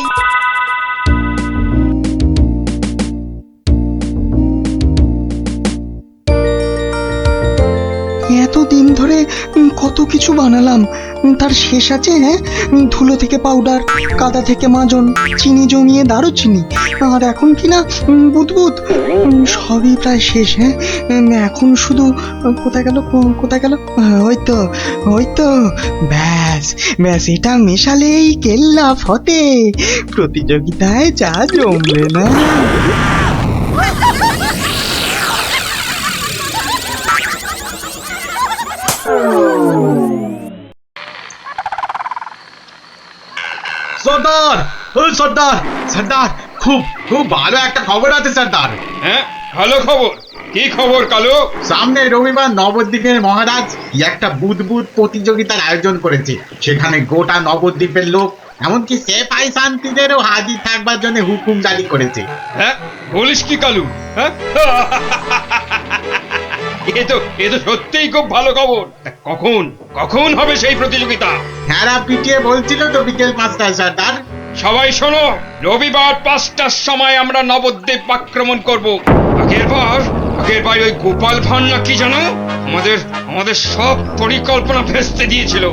এতদিন ধরে কত কিছু বানালাম, তার শেষ আছে? ধুলো থেকে পাউডার, কাদা থেকে মাজন, চিনি জমিয়ে দারুচিনি, আর এখন কিনা বুদবুদ। সবই প্রায় শেষ। এখন শুধু কোথায় গেল, কোথায় গেল? ওই তো ব্যাস ব্যাস, এটা মেশালেই কেল্লা ফতে। প্রতিযোগিতায় যা জমবে না। সর্দার, সর্দার, সর্দার, খুব খুব ভালো একটা খবর আছে সর্দার। হ্যাঁ, ভালো খবর। কি খবর কালো? সামনে রবিবার নবদ্বীপের মহারাজ একটা বুদবুদ প্রতিযোগিতার আয়োজন করেছে। সেখানে গোটা নবদ্বীপের লোক, এমনকি সেফাই শান্তিদেরও হাজির থাকবার জন্য হুকুম জারি করেছে। হ্যাঁ, বলিস কি কালু? হ্যাঁ, এ তো সত্যিই খুব ভালো খবর। তা কখন কখন হবে সেই প্রতিযোগিতা? হ্যাঁ, পিটিয়ে বলছিল তো বিকেল 5টায় সর্দার। সবাই শোনো, রবিবার 5টার সময় আমরা নবদ্বীপ আক্রমণ করব। আগের বার ওই গোপাল ভাঁড় না কি জানো, আমাদের সব পরিকল্পনা ভেস্তে দিয়েছিল।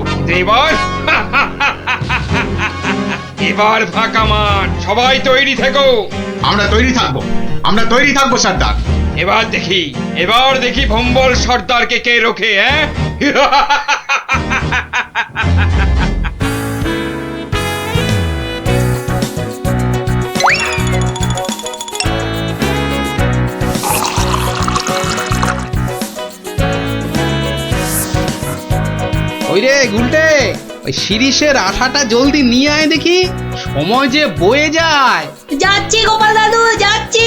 এবার ফাঁকা মাঠ, সবাই তৈরি থেকো। আমরা তৈরি থাকবো সর্দার। এবার দেখি ভম্বল সর্দারকে কে রোখে। হ্যাঁ, ওই রে গুলটে, ওই শিরিষের আঠাটা জলদি নিয়ে আয় দেখি, সময় যে বয়ে যায়। যাচ্ছি গোপাল দাদু, যাচ্ছি।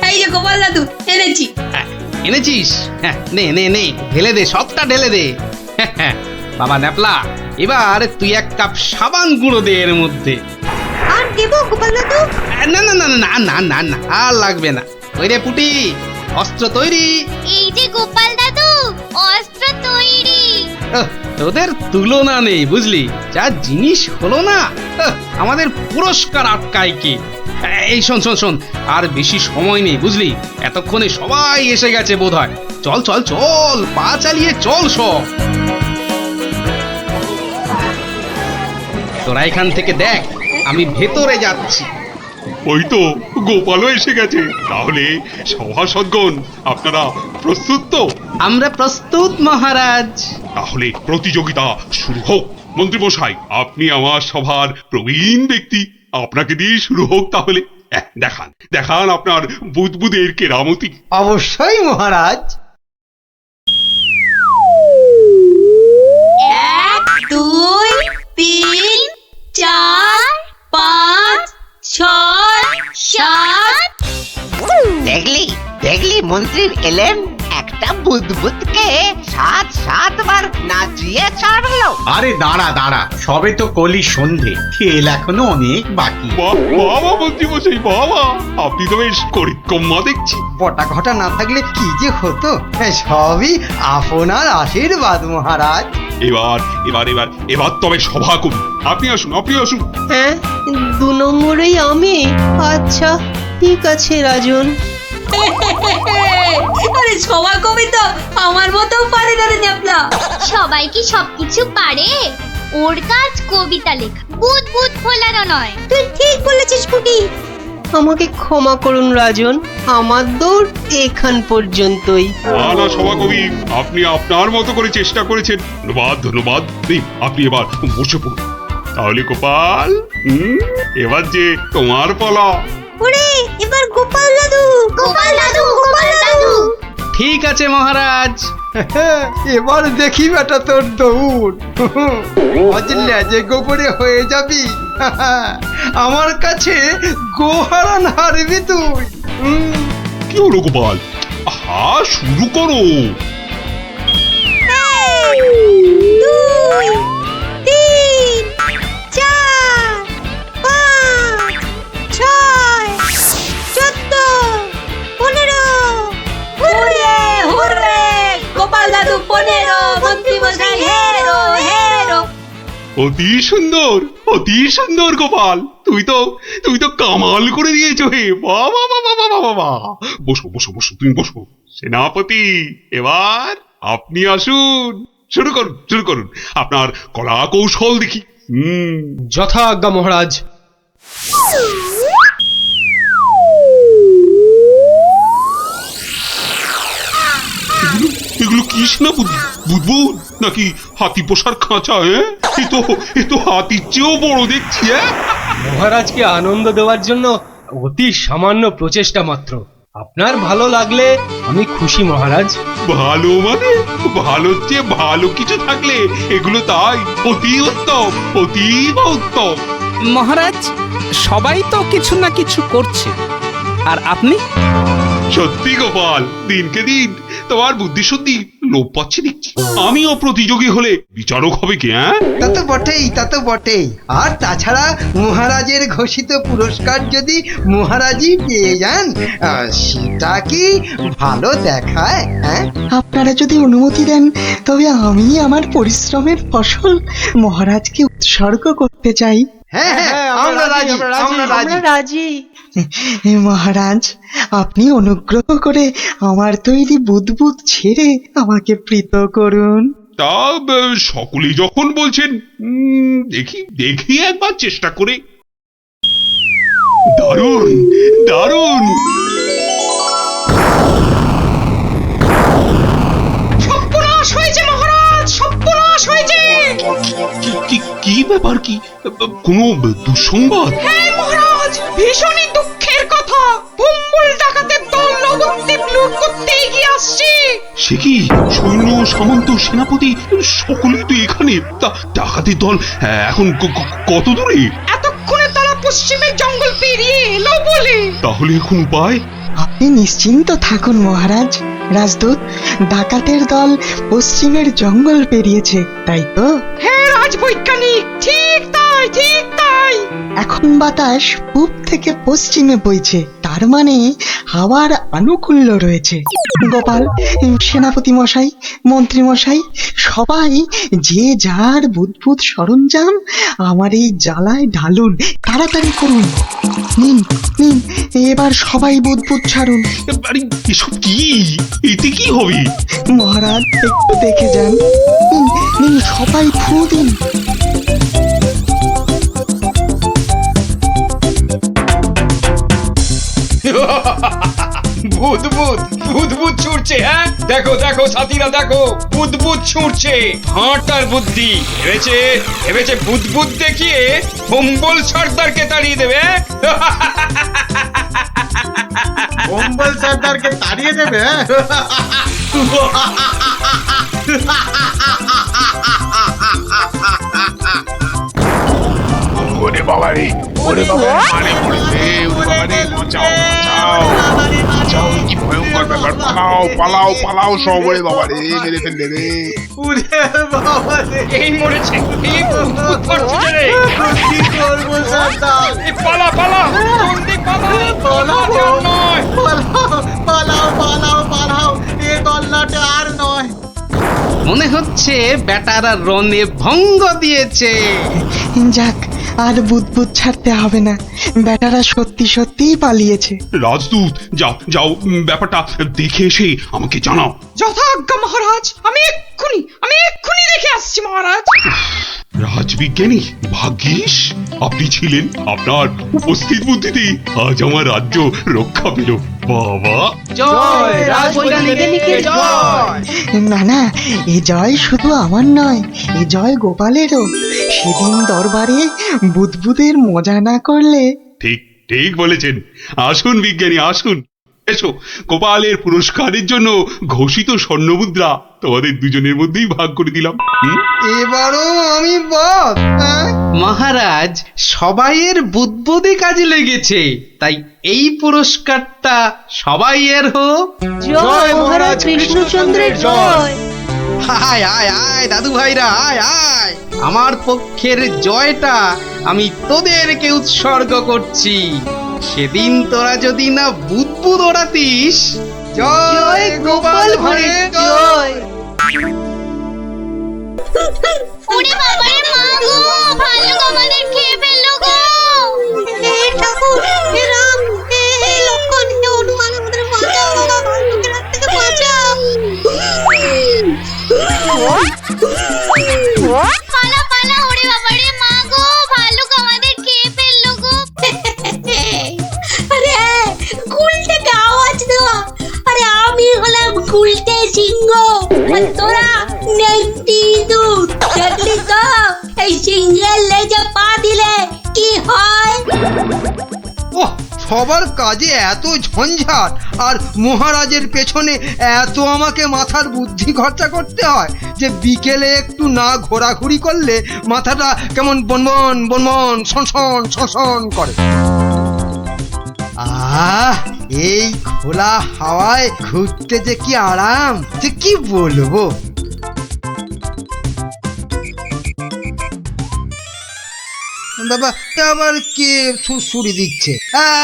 এই যে গোপাল দাদু, এনেছি। এনেছিস? হ্যাঁ, নে নে নে, ঢেলে দে, সবটা ঢেলে দে। বাবা ন্যাপলা, এবার তুই 1 কাপ সাবান গুঁড়ো দে এর মধ্যে। আর দেবো গোপাল দাদু? না না না না না না না, আর লাগবে না। ওই রে পুটি, অস্ত্র তৈরি? এই যে গোপাল দাদু, অস্ত্র তৈরি। তোদের তুলনা নেই বুঝলি, যা জিনিস হলো না। আমাদের পুরস্কার আটকায় কি? এই শোন শোন শোন, আর বেশি সময় নেই বুঝলি, এতক্ষণে সবাই এসে গেছে বোধহয়। চল চল চল, পা চালিয়ে চল সব। তোরা এখান থেকে দেখ, আমি ভেতরে যাচ্ছি। ওই তো গোপালও এসে গেছে। তাহলে সভাসদগণ, আপনারা প্রস্তুত তো? আমরা প্রস্তুত মহারাজ। তাহলে প্রতিযোগিতা শুরু হোক। মন্ত্রী মশাই, আপনি আমার সভার প্রবীণ ব্যক্তি, আপনাকে দিয়ে শুরু হোক তাহলে। দেখান আপনার বুদবুদের কেরামতি। অবশ্যই মহারাজ। 1 2 3 4 5 6 7। দেখলি মন্ত্রীর এলেন, একটা বুদবুদকে 7বার নাচিয়ে ছাড়লো। আরে দাঁড়া, সবে তো কলি সন্ধে, খেল এখনো অনেক বাকি। বাবা মন্ত্রী মশাই, বাবা আপনি তো বেশ করিতকম্মা দেখছি। পটা ঘটা না থাকলে কি যে হতো, সবই আপনার আশীর্বাদ মহারাজ। এবার তবে সভা করি। আপনি আসুন। হ্যাঁ, 2 নম্বরেই আমি। আচ্ছা ঠিক আছে রাজন। আরে সবার কবি তো আমার মতো পারে না রে ন্যাপলা। সবাই কি সবকিছু পারে? ওর কাজ কবিতা লেখা, বুদবুদ ফোলানো নয়। তুই ঠিক বলেছিস পুটি। আমাকে ক্ষমা করুন রাজন, আমার দৌড় এখান পর্যন্তই। না সভাকবি, আপনি আপনার মতো করে চেষ্টা করেছেন। ধন্যবাদ। আপনি এবার বসে পড়ুন। তাহলে গোপাল এবার যে তোমার পালা। ওরে এবার গোপাল দাদু গোপাল দাদু গোপাল দাদু ঠিক আছে মহারাজ। এবার দেখি বেটা তোর দৌড় বুঝলে যে গোবরে হয়ে যাবি আমার কাছে গোহারান হারবি তুই। কি হলো গোপাল? আহা, শুরু করো। 2 3 4 5 6 14 15 হুররে হুররে গোপাল দাদু 15 মন্ত্রী মশাই হেরো হেরো। অতি সুন্দর, অতি সুন্দর গোপাল। তুই তো কামাল করে দিয়েছো হে। বাবা বাবা বাবা বাবা। বসো বসো বসো, তুমি বসো। সেনাপতি, এবার আপনি আসুন। শুরু করুন আপনার কলা কৌশল দেখি। যথা আজ্ঞা মহারাজ। এগুলো কি সেনাপতি? বুদবুদ নাকি হাতি পোষার খাঁচা? এ তো হাতির চেয়েও বড় দেখছি। মহারাজকে আনন্দ দেওয়ার জন্য অতি সামান্য প্রচেষ্টা মাত্র। আপনার ভালো লাগলে আমি খুশি মহারাজ। ভালো মানে ভালোর চেয়ে ভালো কিছু থাকলে এগুলো তাই অতি উত্তম, অতীব উত্তম। মহারাজ, সবাই তো কিছু না কিছু করছে, আর আপনি? সত্যি গোপাল, দিনকে দিন তোমার বুদ্ধি সত্যি লোপ পাচ্ছে দেখছি। আমিও প্রতিযোগী হলে বিচারক হবে কি? তা তো বটেই। আর তাছাড়া মহারাজের ঘোষিত পুরস্কার যদি মহারাজই পেয়ে যান সেটা কি ভালো দেখায়? আপনারা যদি অনুমতি দেন তবে আমি আমার পরিশ্রমের ফসল মহারাজকে উৎসর্গ করতে চাই। হ্যাঁ, আমরা রাজি। মহারাজ, আপনি অনুগ্রহ করে আমার তৈরি বুদবুদ ছেড়ে আমাকে প্রীত করুন। তা সকলেই যখন বলছেন, দেখি একবার চেষ্টা করে। দারুণ দারুণ। সর্বনাশ হয়েছে মহারাজ, সর্বনাশ হয়েছে। কি ব্যাপার? কি কোনো দুঃসংবাদ? হ্যাঁ মহারাজ, ভীষণই দুঃখের কথা। ভম্বল ডাকাতের দল নবদ্বীপ লুট করতে এগিয়ে আসছে। সে কি? সৈন্য, সামন্ত, সেনাপতি সকলেই তো এখানে। তা ডাকাতের দল এখন কত দূরে? এতক্ষণে তারা পশ্চিমের জঙ্গল পেরিয়ে এলো বলে। তাহলে এখন উপায়? আপনি নিশ্চিন্ত থাকুন মহারাজ। রাজদূত, ডাকাতের দল পশ্চিমের জঙ্গল পেরিয়েছে, তাই তো? হ্যাঁ রাজবৈজ্ঞানিক, ঠিক তাই। এখন বাতাস পূব থেকে পশ্চিমে বইছে, তার মানে হাওয়ার আনুকূল্য রয়েছে। গোপাল, সেনাপতি মশাই, মন্ত্রী মশাই, সবাই যে যার বুদবুদ সরঞ্জাম আমার এই জ্বালায় ঢালুন। তাড়াতাড়ি করুন। নিন, এবার সবাই বুদবুদ ছাড়ুন। এসব কি? এতে কি হবে? মহারাজ, একটু দেখে যান। নিন, সবাই ফু দিন। বুদবুদ ছুটছে। হ্যাঁ, দেখো সাথীরা, দেখো বুদবুদ ছুটছে। হাঁটার বুদ্ধি ভেবেছে বুদবুদ দেখিয়ে ভম্বল সর্দারকে তাড়িয়ে দেবে। ভম্বল সর্দারকে তাড়িয়ে দেবে? ওরে বাবা রে, মানে পড়েছে। ওরে বাবা রে, বাঁচাও, কি ভয়ঙ্কর ব্যাপার। পালাও সব। ওরে বাবা রে, মেরে ফেলবে রে। এই মরেছে, এই বুদবুদ করছে রে। কি করবো সর্দার? পালা জলদি পালাও, এ তল্লাটে আর নয়। মনে হচ্ছে বেটারা রনে ভঙ্গ দিয়েছে। যাক, আর বুদবুদ ছাড়তে হবে না। বেটারা সত্যিই পালিয়েছে। রাজদূত, যাও ব্যাপারটা দেখে এসে আমাকে জানাও। যথাজ্ঞা মহারাজ, আমি এক্ষুনি দেখে আসছি মহারাজ। রাজবিজ্ঞানী, ভাগ্যিস আপনি ছিলেন। আপনার উপস্থিত বুদ্ধিতে আজ আমার রাজ্য রক্ষা পেল। বাবা, জয় রাজবৈজ্ঞানিকের জয়। না না, এ জয় শুধু আমার নয়, এ জয় গোপালেরও। সেদিন দরবারে বুদবুদের মজা না করলে। ঠিক ঠিক বলেছেন। আসুন বিজ্ঞানী, আসুন। এসো, গোপালের পুরস্কারের জন্য ঘোষিত স্বর্ণমুদ্রা তোমাদের দুজনের মধ্যেই ভাগ করে দিলাম। এবারও আমি বাদ। মহারাজ, সবাইয়ের বুদ্বুদি কাজে লেগেছে, তাই এই পুরস্কারটা সবাইয়ের হোক। জয় মহারাজ কৃষ্ণচন্দ্রের জয়। আয় আয় আয় দাদু ভাইরা, আয় আয়। আমার পক্ষের জয়টা আমি তোদেরকে উৎসর্গ করছি। সেদিন তোরা যদি না বুদ্বুদ ওড়াতিস। জয় গোপাল ভাঁড়ের জয়। ওরে বাবা রে মা গো, ভাল্লুক আমাদের খেয়ে ফেললো গো। হে ঠাকুর, হে রাম, হে লক্ষণ, হে হনুমান, আমাদের বাঁচাও বাবা, ভাল্লুকের হাত থেকে বাঁচাও। পালা পালা, ওরে বাবা রে মা গো, ভাল্লুক আমাদের খেয়ে ফেললো গো। আরে গুলটেকে আওয়াজ দেওয়া। আরে আমি হলাম গুলটে সিংহ, আর তোরা নেংটি দুধ। দেখলি তো এই সিংহের লেজে পা দিলে কি হয়? ওহ, সবার কাজে এত ঝঞ্ঝাট, আর মহারাজের পেছনে এত আমাকে মাথার বুদ্ধি খরচা করতে হয় যে বিকেলে একটু না ঘোরাঘুরি করলে মাথাটা কেমন বনবন বনবন শনশন শনশন করে। এই খোলা হাওয়ায় ঘুরতে যে কি আরাম, যে কি বলবো। বাবা, আবার কে সুরসুরি দিচ্ছে?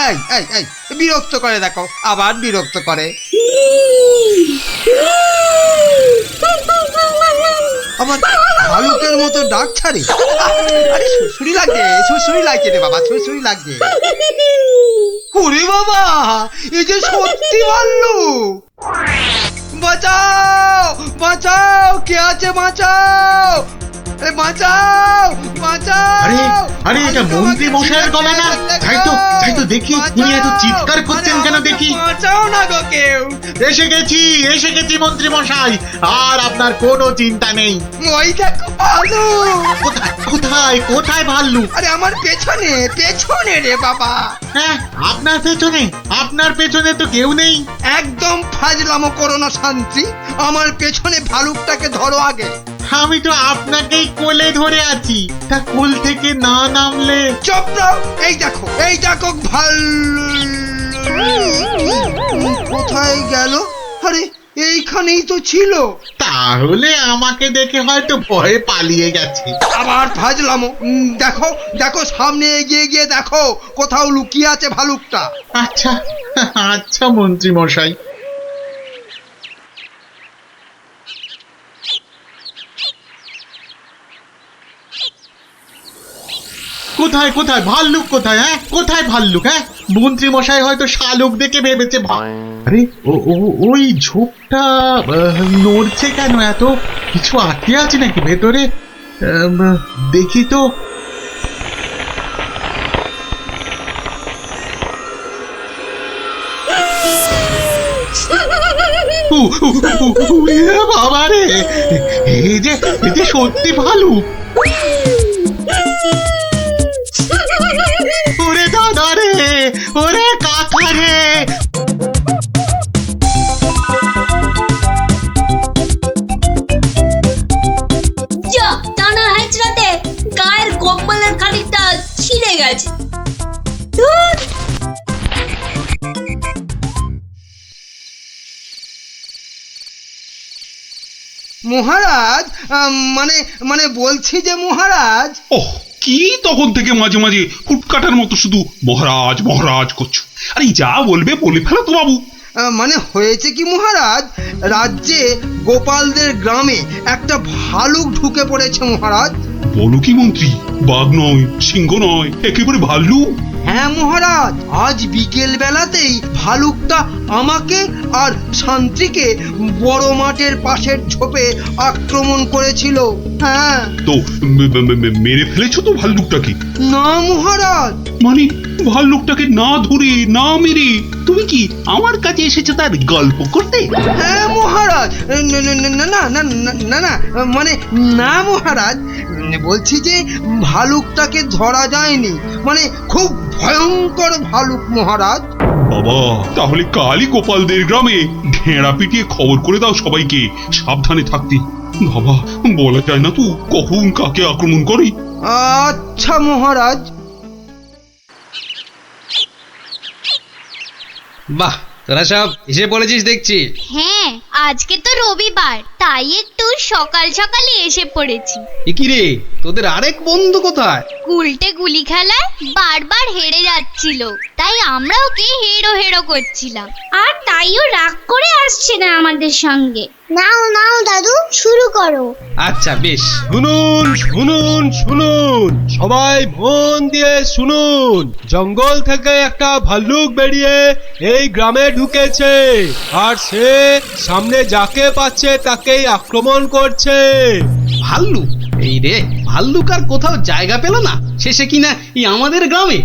এই এই এই, বিরক্ত করে, দেখো আবার বিরক্ত করে। আমার ভালুকের মতো ডাক ছাড়ে। আরে সুরসুরি লাগে, সুরসুরি লাগে রে বাবা, সুরসুরি লাগে। ওরে বাবা, এই যে সত্যি ভাল্লুক। বাঁচাও বাঁচাও, কে আছে বাঁচাও, বাঁচাও বাঁচাও। আরে আরে, এটা মন্ত্রী মশাইয়ের গলা না? তাই তো দেখি, উনি এত চিৎকার করছেন কেন দেখি। বাঁচাও না গো কেউ। এসে গেছি মন্ত্রী মশাই, আর আপনার কোনো চিন্তা নেই। ওই দেখো ভাল্লুক। কোথায় কোথায় ভাল্লুক? আরে আমার পেছনে পেছনে রে বাবা। হ্যাঁ, আপনার পেছনে তো কেউ নেই। একদম ফাজলামো করো না শান্তি, আমার পেছনে ভালুকটাকে ধরো আগে। আমি তো আপনাকেই কোলে ধরে আছি, তা কোল থেকে না নামলে। চুপ রও, এই দেখো ভাল্লুক কোথায় গেল? আরে এইখানেই তো ছিল। তাহলে আমাকে দেখে হয়তো ভয়ে পালিয়ে গেছে। আবার ফাজলামো। দেখো দেখো, সামনে এগিয়ে গিয়ে দেখো কোথাও লুকিয়ে আছে ভালুকটা। আচ্ছা আচ্ছা মন্ত্রী মশাই। কোথায় কোথায় ভাল্লুক, কোথায়? হ্যাঁ, কোথায় ভাল্লুক? হ্যাঁ, মন্ত্রী মশাই হয়তো শালুক দেখে ভেবেছে। আরে ওই ঝোপটা নড়ছে কেন? এত কিছু আটকে আছে নাকি ভেতরে? দেখি তো। বাবা রে, এই যে সত্যি ভালুক। ওরে দাদা রে, ওরে কাকা রে। টানা হেঁচড়াতে গায়ের কম্বলের খানিকটা ছিঁড়ে গেছে। মহারাজ, মানে বলছি যে মহারাজ। ওহ, কি তখন থেকে মাঝে মাঝে ফুটকাটার মতো শুধু মহারাজ মহারাজ করছো? আরে যা বলবে বলে ফেলো তো বাবু। মানে হয়েছে কি মহারাজ, রাজ্যে গোপালদের গ্রামে একটা ভালুক ঢুকে পড়েছে মহারাজ। বলো কি মন্ত্রী? বাঘ নয়, সিংহ নয়, একেবারে ভাল্লুক? হ্যাঁ মহারাজ, আজ বিকেল বেলাতেই ভালুকটা আমাকে আর শান্তিকে বড় মাঠের পাশের ঝোপে আক্রমণ করেছিল। হ্যাঁ। তো মেরে ফেলেছো তো ভাল্লুকটাকে? না মহারাজ। মানে ভাল্লুকটাকে না ধরে না মেরে তুমি কি আমার কাছে এসেছো তার গল্প করতে? হ্যাঁ মহারাজ। না না না না না না না না, মানে না মহারাজ, বলছি যে ভালুকটাকে ধরা যায়নি, মানে খুব ভয়ঙ্কর ভালুক মহারাজ। বাবা, তাহলে কালই গোপালদের গ্রামে ঢেঁড়া পিটিয়ে খবর করে দাও সবাইকে সাবধানে থাকতে। বাবা, বলা যায় না তো কখন কাকে আক্রমণ করে। আচ্ছা মহারাজ। বাহ, তোরা সব এসে পড়েছিস দেখছি। হ্যাঁ, আজকে তো রবিবার, তাই একটু সকাল সকালে এসে পড়েছি। এ কি রে, তোদের আরেক বন্ধু কোথায়? উল্টে গুলি খেলায় বারবার হেরে যাচ্ছিল, তাই আমরা ওকে হেরো হেরো করছিলাম, আর তাইও রাগ করে আসছে না আমাদের সঙ্গে। নাও নাও দাদু, শুরু করো। আচ্ছা বেশ। শুনুন শুনুন শুনুন, সবাই মন দিয়ে শুনুন। জঙ্গল থেকে একটা ভাল্লুক বেরিয়ে এই গ্রামে ঢুকেছে, আর সে সামনে যাকে পাচ্ছে তাকেই আক্রমণ করছে। ভাল্লুক? এই রে, ভাল্লুক আর কোথাও জায়গা পেল না, শেষে কিনা এই আমাদের গ্রামে।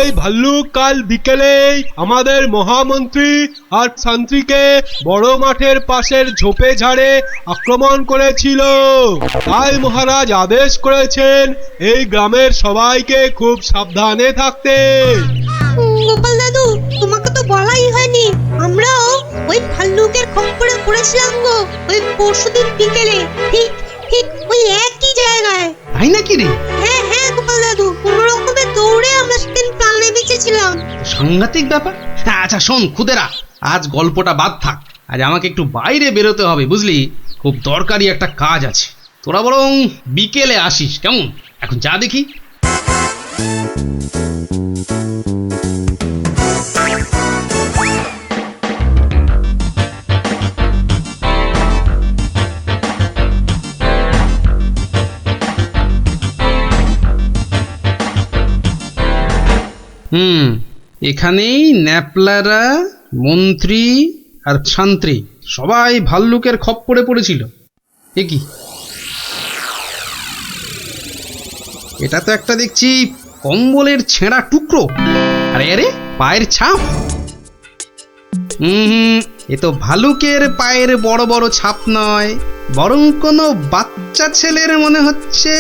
এই ভাল্লুক কাল বিকেলেই আমাদের মহামন্ত্রী আর শান্তিকে বড় মাঠের পাশের ঝোপে ঝাড়ে আক্রমণ করেছিল। তাই মহারাজ আদেশ করেছেন এই গ্রামের সবাইকে খুব সাবধানে থাকতে। গোপাল দাদু, তোমাকে তো বলাই হয়নি, আমরাও ওই ভাল্লুকের খপ্পরে পড়েছিলাম গো, ওই পরশুদিন বিকেলে, ঠিক ঠিক ওই একই জায়গায়। তাই নাকি রে? হ্যাঁ হ্যাঁ গোপাল দাদু, কোনো রকমে দৌড়ে আমরা সেদিন প্রাণে বেঁচেছিলাম। সাংঘাতিক ব্যাপার। হ্যাঁ আচ্ছা শোন খুদেরা, আজ গল্পটা বাদ থাক, আজ আমাকে একটু বাইরে বেরোতে হবে বুঝলি, খুব দরকারি একটা কাজ আছে। তোরা বরং বিকেলে আসিস, কেমন? এখন যা দেখি। এখানেই ন্যাপলারা, মন্ত্রী আর শান্ত্রী সবাই ভাল্লুকের খপ্পরে পড়েছিল। এ কি, এটা তো একটা দেখছি কম্বলের ছেঁড়া টুকরো। আরে আরে, পায়ের ছাপ। এ তো ভালুকের পায়ের বড় বড় ছাপ নয়, বরং কোনো বাচ্চা ছেলের মনে হচ্ছে।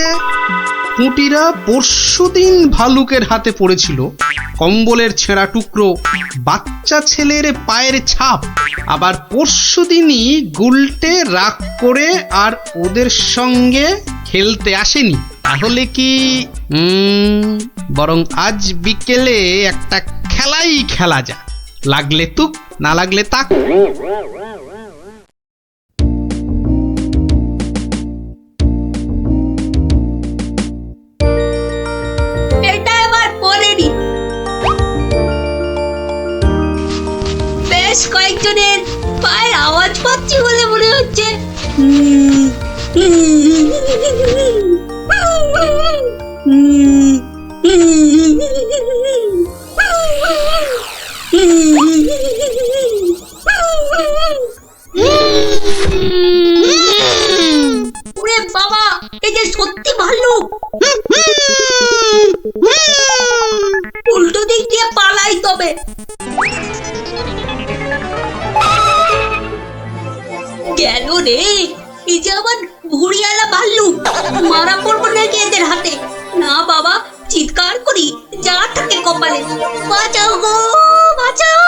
কুটিরা পরশুদিন ভালুকের হাতে পড়েছিল, কম্বলের ছেঁড়া টুকরো, বাচ্চা ছেলের পায়ের ছাপ। আবার পরশুদিনই গুলটে রাগ করে আর ওদের সঙ্গে খেলতে আসেনি। তাহলে কি বরং আজ বিকেলে একটা খেলাই খেলা যায়, লাগলে তুক না লাগলে তাক। এটা এবার পড়েনি। বেশ কয়েকজনের পায়ের আওয়াজ পাচ্ছি বলে মনে হচ্ছে। ওরে বাবা, এই যে সত্যি ভাল্লুক। উল্টো দিক দিয়ে পালাই তবে। গেল রে, এই যে আবার ঘুড়িয়ালা ভাল্লুক। মারা পড়বো নাকি এদের হাতে? না বাবা, চিৎকার করি যা থাকে কপালে। বাঁচাও গো, বাঁচাও,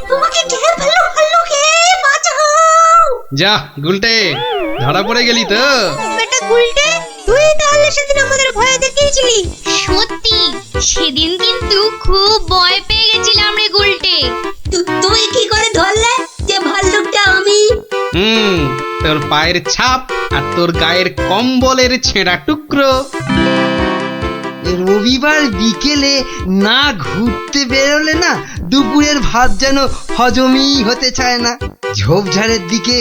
তোমাকে ঘের ফেললো ভাল্লুকে, বাঁচাও। যা গুলটে, ধরা পড়ে গেলি তো। বেটা গুলটে, তুই তাহলে সেদিন আমাদের ভয় দেখিয়েছিলি। সত্যি, সেদিন কিন্তু খুব ভয় পেয়ে গেছিলাম রে গুলটে। তুই কি করে ধরলে যে ভাল্লুকটা আমি? তোর পায়ের ছাপ আর তোর গায়ের কম্বলের ছেঁড়া টুকরো। রবিবার বিকেলে না ঘুরতে বেরোলে না দুপুরের ভাত যেন হজমই হতে চায় না। ঝোপঝাড়ের দিকে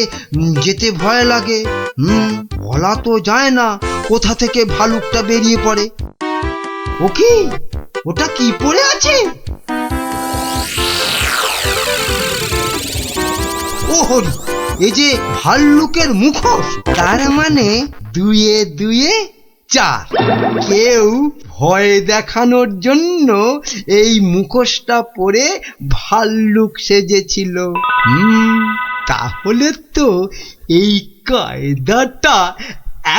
যেতে ভয় লাগে। বলা তো যায় না কোথা থেকে ভালুকটা বেরিয়ে পড়ে। ও কি, ওটা কি পড়ে আছে? ও হরি, এই যে ভাল্লুকের মুখোশ, তার মানে 2 এ 2 4। কেউ ভয় দেখানোর জন্য এই মুখোশটা পরে ভাল্লুক সেজেছিল। তাহলে তো এই কায়দাটা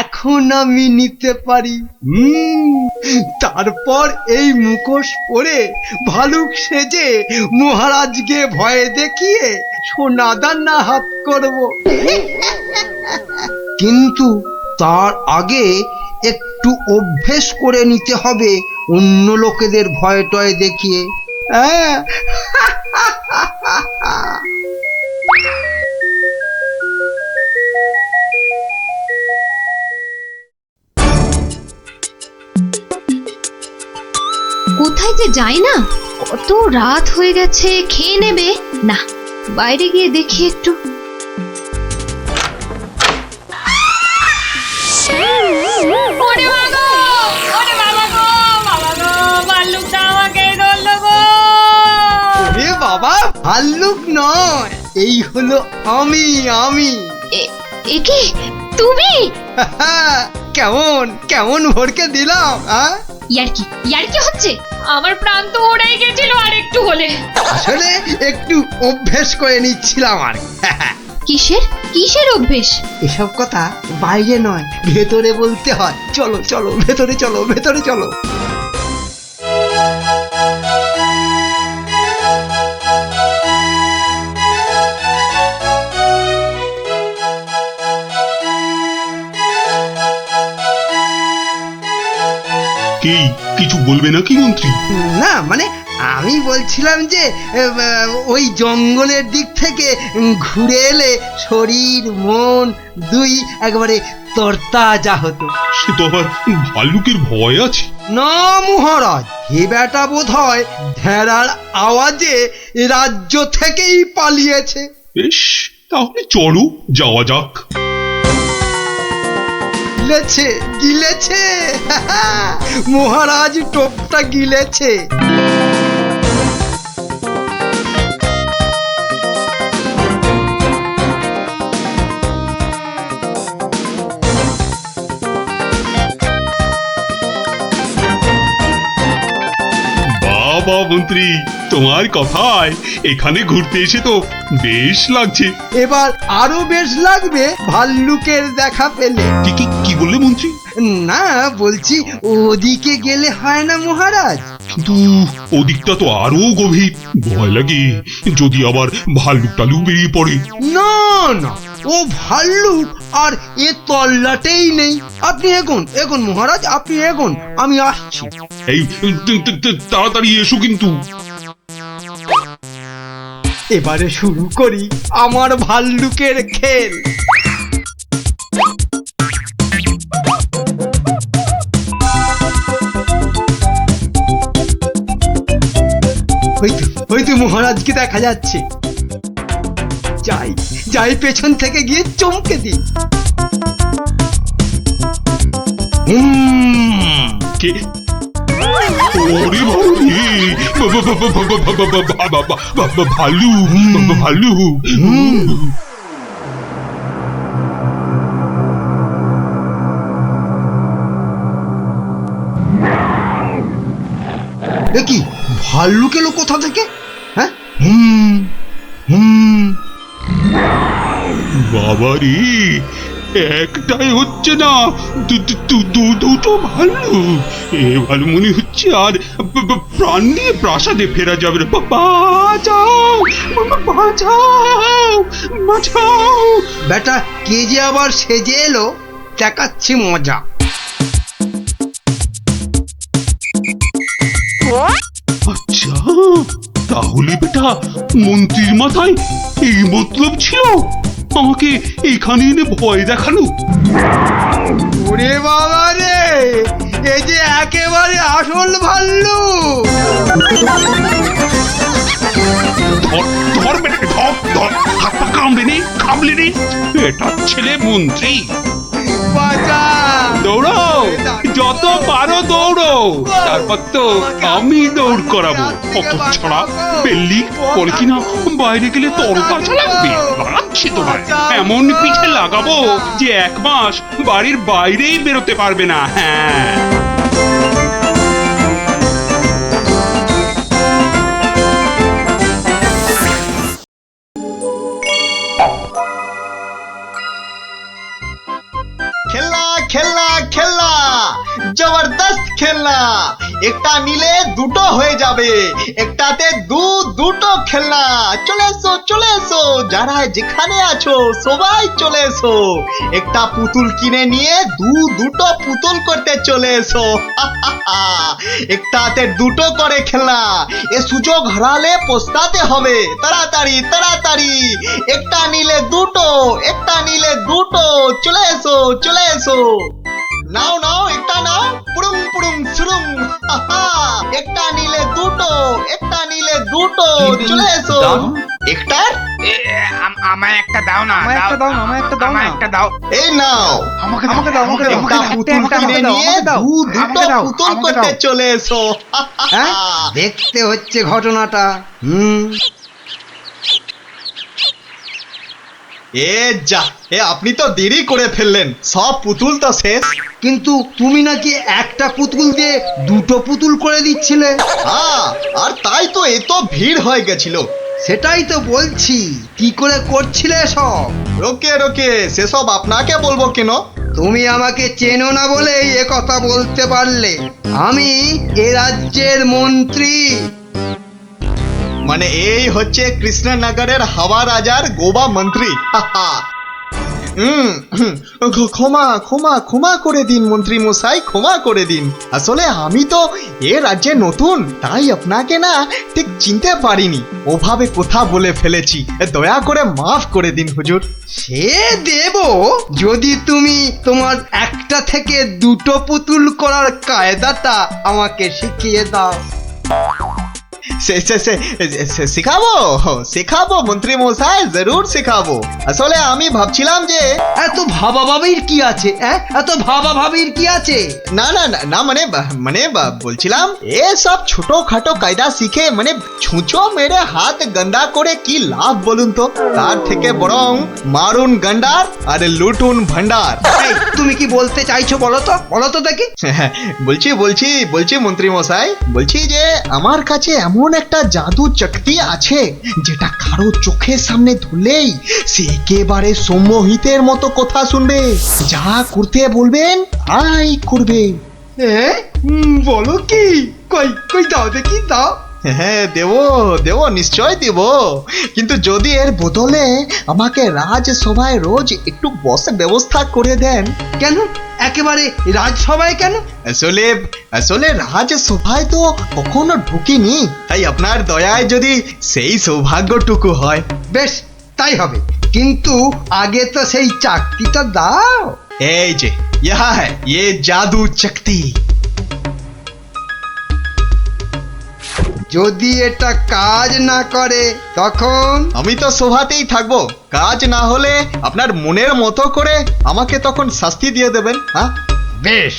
এখন আমি নিতে পারি। তারপর এই মুখোশ পরে ভালুক সেজে মহারাজকে ভয় দেখিয়ে সোনাদানা হাত করব। কিন্তু তার আগে একটু অভ্যেস করে নিতে হবে অন্য লোকেদের ভয় টয় দেখিয়ে। কোথায় যে যাই না, কত রাত হয়ে গেছে, খেয়ে নেবে না, বাইরে গিয়ে দেখি একটু। ওরে বাবা, ওরে বাবা গো, বাবা গো, ভাল্লুকটা আমাকে ধরলো গো। ওরে বাবা, ভাল্লুক নয়, এই হলো আমি। এ কি তুমি? কেমন কেমন ভরকে দিলাম? ইয়ার্কি হচ্ছে? আমার প্রাণ তো ওড়াই গেছিল আর একটু হলে। আসলে একটু অভ্যেস করে নিচ্ছিলাম আর। কিসের অভ্যেস? এসব কথা বাইরে নয়, ভেতরে বলতে হয়। চলো চলো, ভেতরে চলো, ভেতরে চলো। কি কিছু বলবে নাকি মন্ত্রী? না মানে আমি বলছিলাম যে ওই জঙ্গলের দিক থেকে ঘুরে এলে শরীর মন দুই একবারে তরতাজা হতো। সে তো আবার ভাল্লুকের ভয় আছে। না মহারাজ, এ বেটা বোধ হয় ঢেড়ার আওয়াজে রাজ্য থেকেই পালিয়েছে। বেশ, তাহলে চলো যাওয়া যাক। গিলেছে মহারাজ, টোপটা গিলেছে। বাবা মন্ত্রী, তোমার কথায় এখানে ঘুরতে এসে তো বেশ লাগছে। এবার আরো বেশ লাগবে ভাল্লুকের দেখা পেলে। কি বললে মন্ত্রী? না বলছি, ওদিকে গেলে হয় না মহারাজ? কিন্তু ওদিকটা তো আরো গভীর, ভয় লাগে যদি আবার ভাল্লুক টালুক বেরিয়ে পড়ে। না না, ও ভাল্লুক আর এ তল্লাটেই নেই। আপনি এগোন মহারাজ, আপনি এগোন, আমি আসছি। এই তাড়াতাড়ি এসো কিন্তু। এবারে শুরু করি আমার ভাল্লুকের খেল। হয়তো মহারাজকে দেখা যাচ্ছে। যাই পেছন থেকে গিয়ে চমকে দিই। ভালু কি ভাল্লুক এলো কোথা থেকে? হ্যাঁ, বাবারি, একটাই হচ্ছে না, দুটো ভাল্লুক। এবার মনে হচ্ছে আর প্রাণ নিয়ে প্রাসাদে ফেরা যাবে না। বাঁচাও, বাঁচাও, বাঁচাও। বেটা কে যে আবার সেজে এলো, দেখাচ্ছি মজা। আচ্ছা, তাহলে বেটা মন্ত্রীর মাথায় এই মতলব ছিল আমাকে এখানে এনে ভয় দেখানো। ওরে বাবা রে, এই যে একেবারে আসল ভাল্লুক। ধর বেটা, ধর, হাত পা কামড়ে নে, এটা ছেলে মন্ত্রী। বাঁচা। দৌড়াও, যত পারো দৌড়ো, তারপর তো আমি দৌড় করাবো। কত ছাড়া বেল্লি পরে কিনা বাইরে গেলে তরতাজা লাগবে। বাড়াচ্ছি তোমার, এমন পিঠে লাগাবো যে 1 মাস বাড়ির বাইরেই বেরোতে পারবে না। হ্যাঁ, খেলনা খেলনা খেলনা, জবরদস্ত খেলনা। একটা নিলে দুটো হয়ে যাবে, একটাতে দুটো খেলনা। চলে এসো চলে এসো, যারা যেখানে আছো সবাই চলে এসো। একটা পুতুল কিনে নিয়ে দুটো পুতুল করতে চলে এসো। একটাতে দুটো করে খেলনা, এ সুযোগ হারালে পস্তাতে হবে। তাড়াতাড়ি তাড়াতাড়ি, একটা নিলে দুটো, একটা নিলে দুটো। চলে এসো চলে এসো, নাও নাও একটা নাও, পুরুম পুরুম সুরুম। একটা নিলে দুটো, একটা নিলে দুটো। চলে এসো। একটা আমায় একটা দাও না, আমায় একটা দাও না, আমায় একটা দাও না, একটা দাও। এই নাও, আমাকে দাও, আমাকে দাও, একটা পুতুল কিনে নিয়ে দুটো পুতুল করতে চলে এসো। দেখতে হচ্ছে ঘটনাটা। এ যা, এ আপনি তো দেরি করে ফেললেন, সব পুতুল তো শেষ। কিন্তু তুমি নাকি একটা পুতুল দিয়ে দুটো পুতুল করে দিচ্ছিলে। আর তাই তো এত ভিড় হয়ে গেছিল। সেটাই তো বলছি, কি করে করছিলে সব? রোকে রোকে, সেসব আপনাকে বলবো কেন? তুমি আমাকে চেনো না বলেই এ কথা বলতে পারলে। আমি এ রাজ্যের মন্ত্রী। মানে এই হচ্ছে কৃষ্ণনগরের হাওয়া রাজার গোবা মন্ত্রী। ক্ষমা ক্ষমা ক্ষমা করে দিন মন্ত্রী মশাই, ক্ষমা করে দিন। আসলে আমি তো এ রাজ্যে নতুন, তাই আপনাকে না ঠিক চিনতে পারিনি, ওভাবে কথা বলে ফেলেছি। দয়া করে মাফ করে দিন হুজুর। সে দেব, যদি তুমি তোমার একটা থেকে দুটো পুতুল করার কায়দাটা আমাকে শিখিয়ে দাও। শেখাবো শেখাবো মন্ত্রী মশাই, জরুর শেখাবো। আসলে আমি ভাবছিলাম যে এত ভাবাভাবির কি আছে, এত ভাবাভাবির কি আছে? না না না, মানে বলছিলাম এসব ছোটখাটো কায়দা শিখে মানে ছুঁচো মেরে হাত গন্ডা করে কি লাভ বলুন তো? তার থেকে বরং মারুন গন্ডার আর লুটুন ভান্ডার। তুমি কি বলতে চাইছো বলো তো দেখি। বলছি বলছি বলছি মন্ত্রী মশাই, বলছি যে আমার কাছে এমন একটা জাদু শক্তি আছে, যেটা কারো চোখের সামনে ধরলেই সে একেবারে সম্মোহিতের মতো কথা শুনবে, যা করতে বলবেন তাই করবে। বলো কি? কই দাও দেখি, দাও। হ্যাঁ দেবো নিশ্চয় দেব, কিন্তু যদি এর বদলে আমাকে রাজসভায় রোজ একটু বসে ব্যবস্থা করে দেন। কেন একেবারে রাজসভায় কেন? আসলে রাজসভায় তো কখনো ঢুকিনি, তাই আপনার দয়ায় যদি সেই সৌভাগ্যটুকু হয়। বেশ, তাই হবে, কিন্তু আগে তো সেই চাকতিটা দাও। এই যে ইহা হ্যায় ये জাদু শক্তি। যদি এটা কাজ না করে তখন? আমি তো সভাতেই থাকবো, কাজ না হলে আপনার মনের মতো করে আমাকে তখন শাস্তি দিয়ে দেবেন। হ্যাঁ বেশ।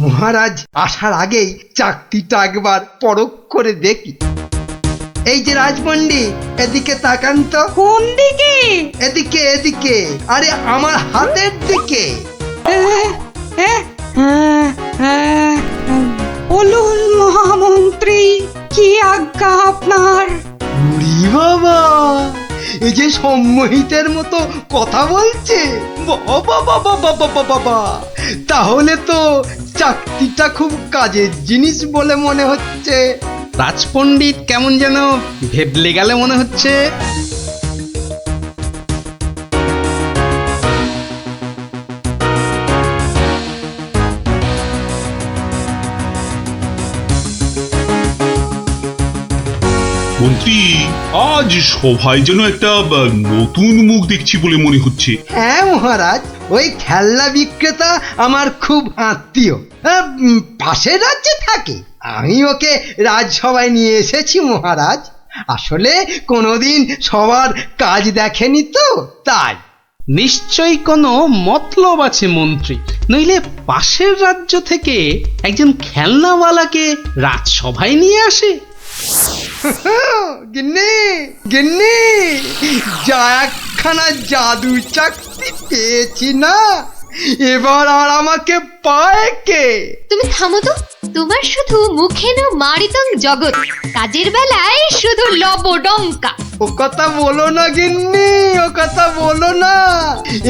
মহারাজ আসার আগেই চাকতিটা একবার পরখ করে দেখি। এই যে রাজপণ্ডিত, এদিকে তাকান তো। কোন দিকে? এদিকে এদিকে, আরে আমার হাতের দিকে। বলুন মহামন্ত্রী, কি আজ্ঞা আপনার? উরি বাবা, এই যে সম্মোহিতের মতো কথা বলছে। বাবা, তাহলে তো চাকতিটা খুব কাজের জিনিস বলে মনে হচ্ছে। রাজপণ্ডিত কেমন যেন ভেবলে গেলে মনে হচ্ছে। মন্ত্রী, আজ সভায় যেন একটা নতুন মুখ দেখছি বলে মনে হচ্ছে। হ্যাঁ মহারাজ, ওই খেলনা বিক্রেতা আমার খুব আত্মীয়, পাশের রাজ্যে থাকে। আমি ওকে রাজসভায় নিয়ে এসেছি মহারাজ। আসলে কোনোদিন সবার কাজ দেখেনি তো তাই। নিশ্চয়ই কোনো মতলব আছে মন্ত্রী, নইলে পাশের রাজ্য থেকে একজন খেলনাওয়ালাকে রাজসভায় নিয়ে আসে। গিন্নি গিন্নি, যা একখানা জাদু চাকতি পেয়েছি না, এবার আর আমাকে পায় কে? তুমি থামো তো, তোমার শুধু মুখে না মারিতং জগৎ, কাজের বেলায় শুধু লবডঙ্কা। ও কথা বলো না গিন্নি, ও কথা বলো না।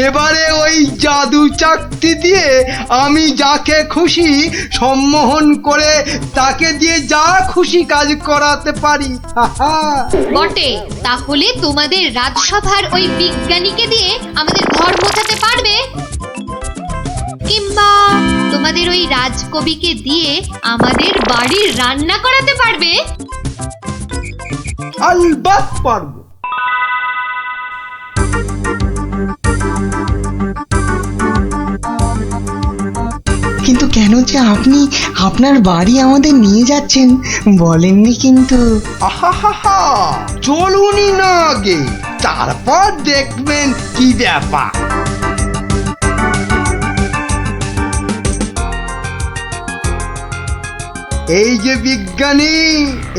এবারে ওই জাদু চাকতি দিয়ে আমি যাকে খুশি সম্মোহন করে তাকে দিয়ে যা খুশি কাজ করাতে পারি। বটে, তাহলে তোমাদের রাজসভার ওই বিজ্ঞানীকে দিয়ে আমাদের ঘর মোছাতে পারবে? কিংবা তোমাদের ওই রাজকবিকে দিয়ে আমাদের বাড়ির রান্না করাতে পারবে? আলবাত পারবো। কিন্তু কেন যে আপনি আপনার বাড়ি আমাদের নিয়ে যাচ্ছেন বলেননি কিন্তু। আহা, চলুনি না আগে, তারপর দেখবেন কি ব্যাপার। এই যে বিজ্ঞানী,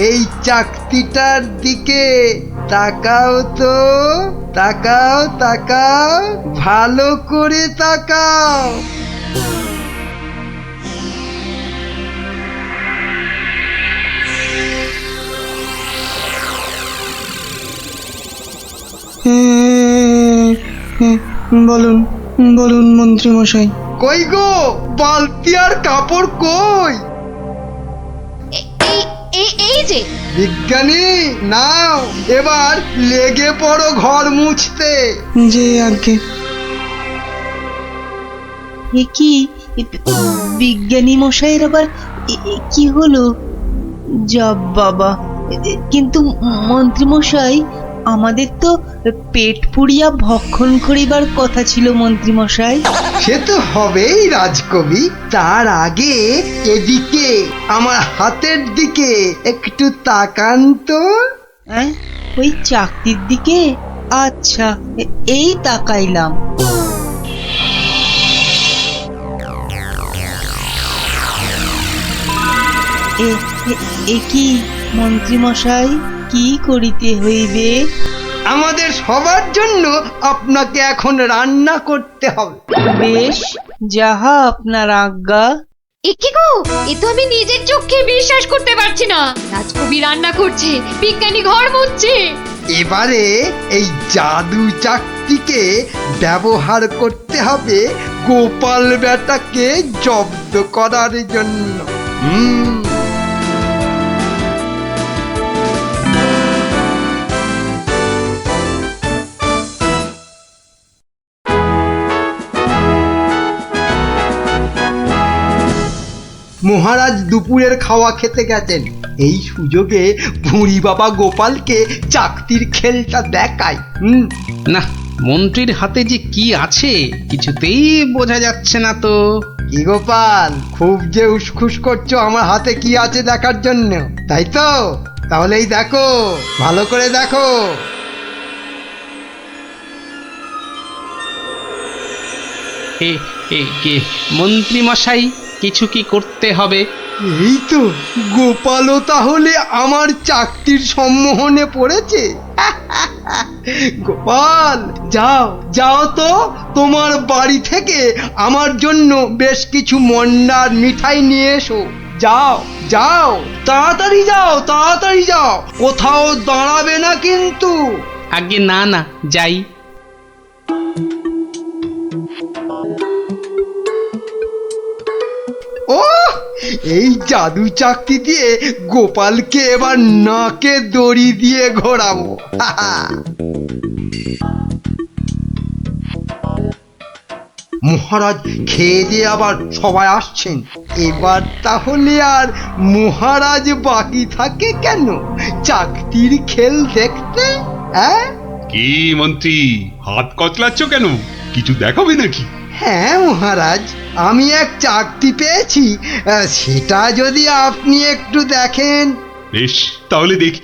এই চাকতিটার দিকে তাকাও তো, তাকাও তাকাও, ভালো করে তাকাও। বলুন বলুন মন্ত্রী মশাই। কই গো, বালতি আর কাপড় কই? এই যে বিজ্ঞানী, নাও এবার লেগে পড়ো ঘর মুছতে। যে আগে এ কি বিজ্ঞানী মশাইয়ের আবার কি হলো? যাব বাবা, কিন্তু মন্ত্রী মশাই আমাদের তো পেট পুড়িয়া ভক্ষণ করিবার কথা ছিল মন্ত্রী মশাই। সে তো হবেই রাজকবি, তার আগে এদিকে আমার হাতের দিকে একটু তাকান তো। ওই চাকতির দিকে? আচ্ছা, এই তাকাইলাম। এ কি মন্ত্রী মশাই, কি করিতে হইবে? আমাদের সবার জন্য আপনাকে এখন রান্না করতে হবে। বেশ, যাহা আপনার আজ্ঞা। এ কি গো, এ তো আমি নিজের চোখে বিশ্বাস করতে পারছি না। রাজকবি রান্না করছে, বিজ্ঞানী ঘর মুছছে। এবারে এই জাদু চাকতিকে ব্যবহার করতে হবে গোপাল বেটাকে জব্দ করার জন্য। মহারাজ দুপুরের খাওয়া খেতে গেছেন, এই সুযোগে ভুঁড়ি বাবা গোপালকে চাকতির খেলটা দেখায়। না, মন্ত্রীর হাতে যে কি আছে কিছুতেই বোঝা যাচ্ছে না তো। কি গোপাল, খুব যে উসখুস করছো আমার হাতে কি আছে দেখার জন্য, তাই তো? তাহলেই দেখো, ভালো করে দেখো। মন্ত্রী মশাই, কিছু কি করতে হবে? এই তো, গোপালও তাহলে আমার চাকতির সম্মোহনে পড়েছে। গোপাল, যাও যাও তো, তোমার বাড়ি থেকে আমার জন্য বেশ কিছু মন্ডার মিঠাই নিয়ে এসো। যাও যাও, তাড়াতাড়ি যাও, তাড়াতাড়ি যাও, কোথাও দাঁড়াবে না কিন্তু। আগে না না, যাই। ও, এই জাদু চাকতি দিয়ে গোপালকে এবার নাকে দড়ি দিয়ে ঘোরাবো। মহারাজ খেয়ে দিয়ে আবার সবাই আসছেন, এবার তাহলে আর মহারাজ বাকি থাকে কেন চাকতির খেল দেখতে? কি মন্ত্রী, হাত কচলাচ্ছ কেন? কিছু দেখাবে নাকি? হ্যাঁ মহারাজ, আমি এক চাকতি পেয়েছি, সেটা যদি আপনি একটু দেখেন। বেশ, তাহলে দেখি।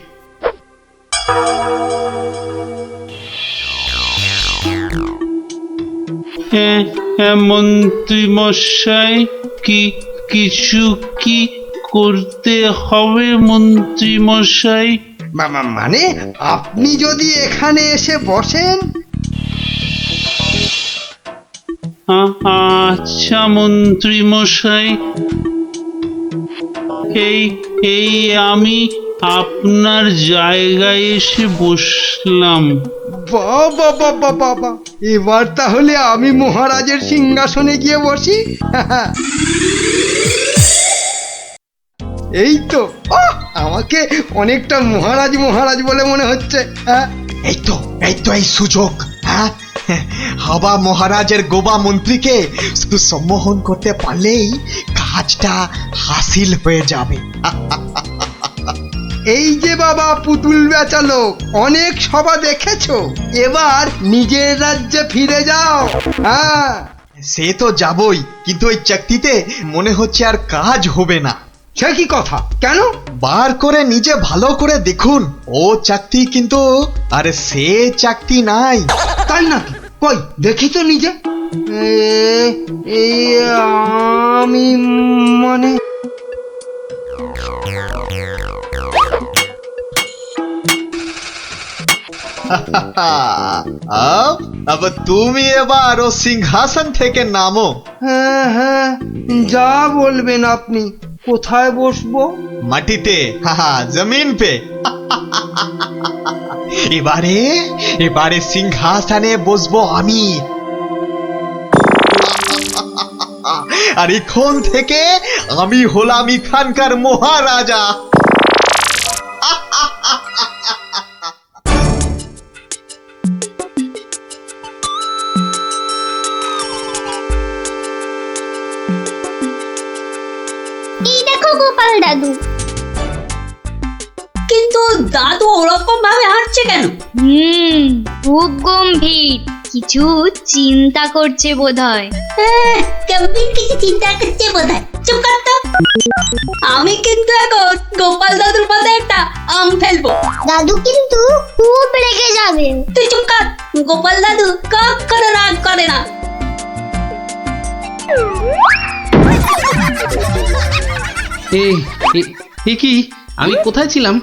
মন্ত্রী মশাই কিছু কি করতে হবে মন্ত্রী মশাই? মানে আপনি যদি এখানে এসে বসেন। আচ্ছা মন্ত্রী মশাই, এই আমি আপনার জায়গায় এসে বসলাম। বাবা বাবা বাবা, এবার তাহলে আমি মহারাজের সিংহাসনে গিয়ে বসি। এই তো, আমাকে অনেকটা মহারাজ মহারাজ বলে মনে হচ্ছে। এই তো এই সুযোগ। হ্যাঁ, হাবা মহারাজের গোবা মন্ত্রীকে শুধু সম্মোহন করতে পারলেই কাজটা হাসিল হয়ে যাবে। এই যে বাবা পুতুল বেচালো, অনেক সভা দেখেছো, এবার নিজের রাজ্যে ফিরে যাও। হ্যাঁ, সে তো যাবই, কিন্তু ওই চাকতিতে মনে হচ্ছে আর কাজ হবে না। সে কি কথা? কেন? বার করে নিজে ভালো করে দেখুন, ও চাকতি কিন্তু আরে সে চাকতি নাই। তাই নাকি? কই দেখি তো নিজে। আমি মানে अब তুমি এবার ও সিংহাসন থেকে নামো। হ্যাঁ হ্যাঁ, যা বলবেন আপনি। কোথায় বসবো? মাটিতে, জমিন পে। এবারে সিংহাসনে বসবো আমি। আর এখন থেকে আমি হলাম এখানকার মহারাজা। এই দেখো গোপাল দাদু। কিন্তু দাদু ওরকম ভাবে হাঁটছে কেন? খুব গম্ভীর, কিছু চিন্তা করছে বোধহয়। গম্ভীর কিছু চিন্তা করছে বোধহয়। চুপ কর তো। আমি কিন্তু এখন গোপাল দাদুর মাথায় একটা আম ফেলবো। দাদু কিন্তু খুব রেগে যাবে। তুই চুপ কর। গোপাল দাদু কখনো রাগ করে না। এ কি, আমি কোথায় ছিলাম?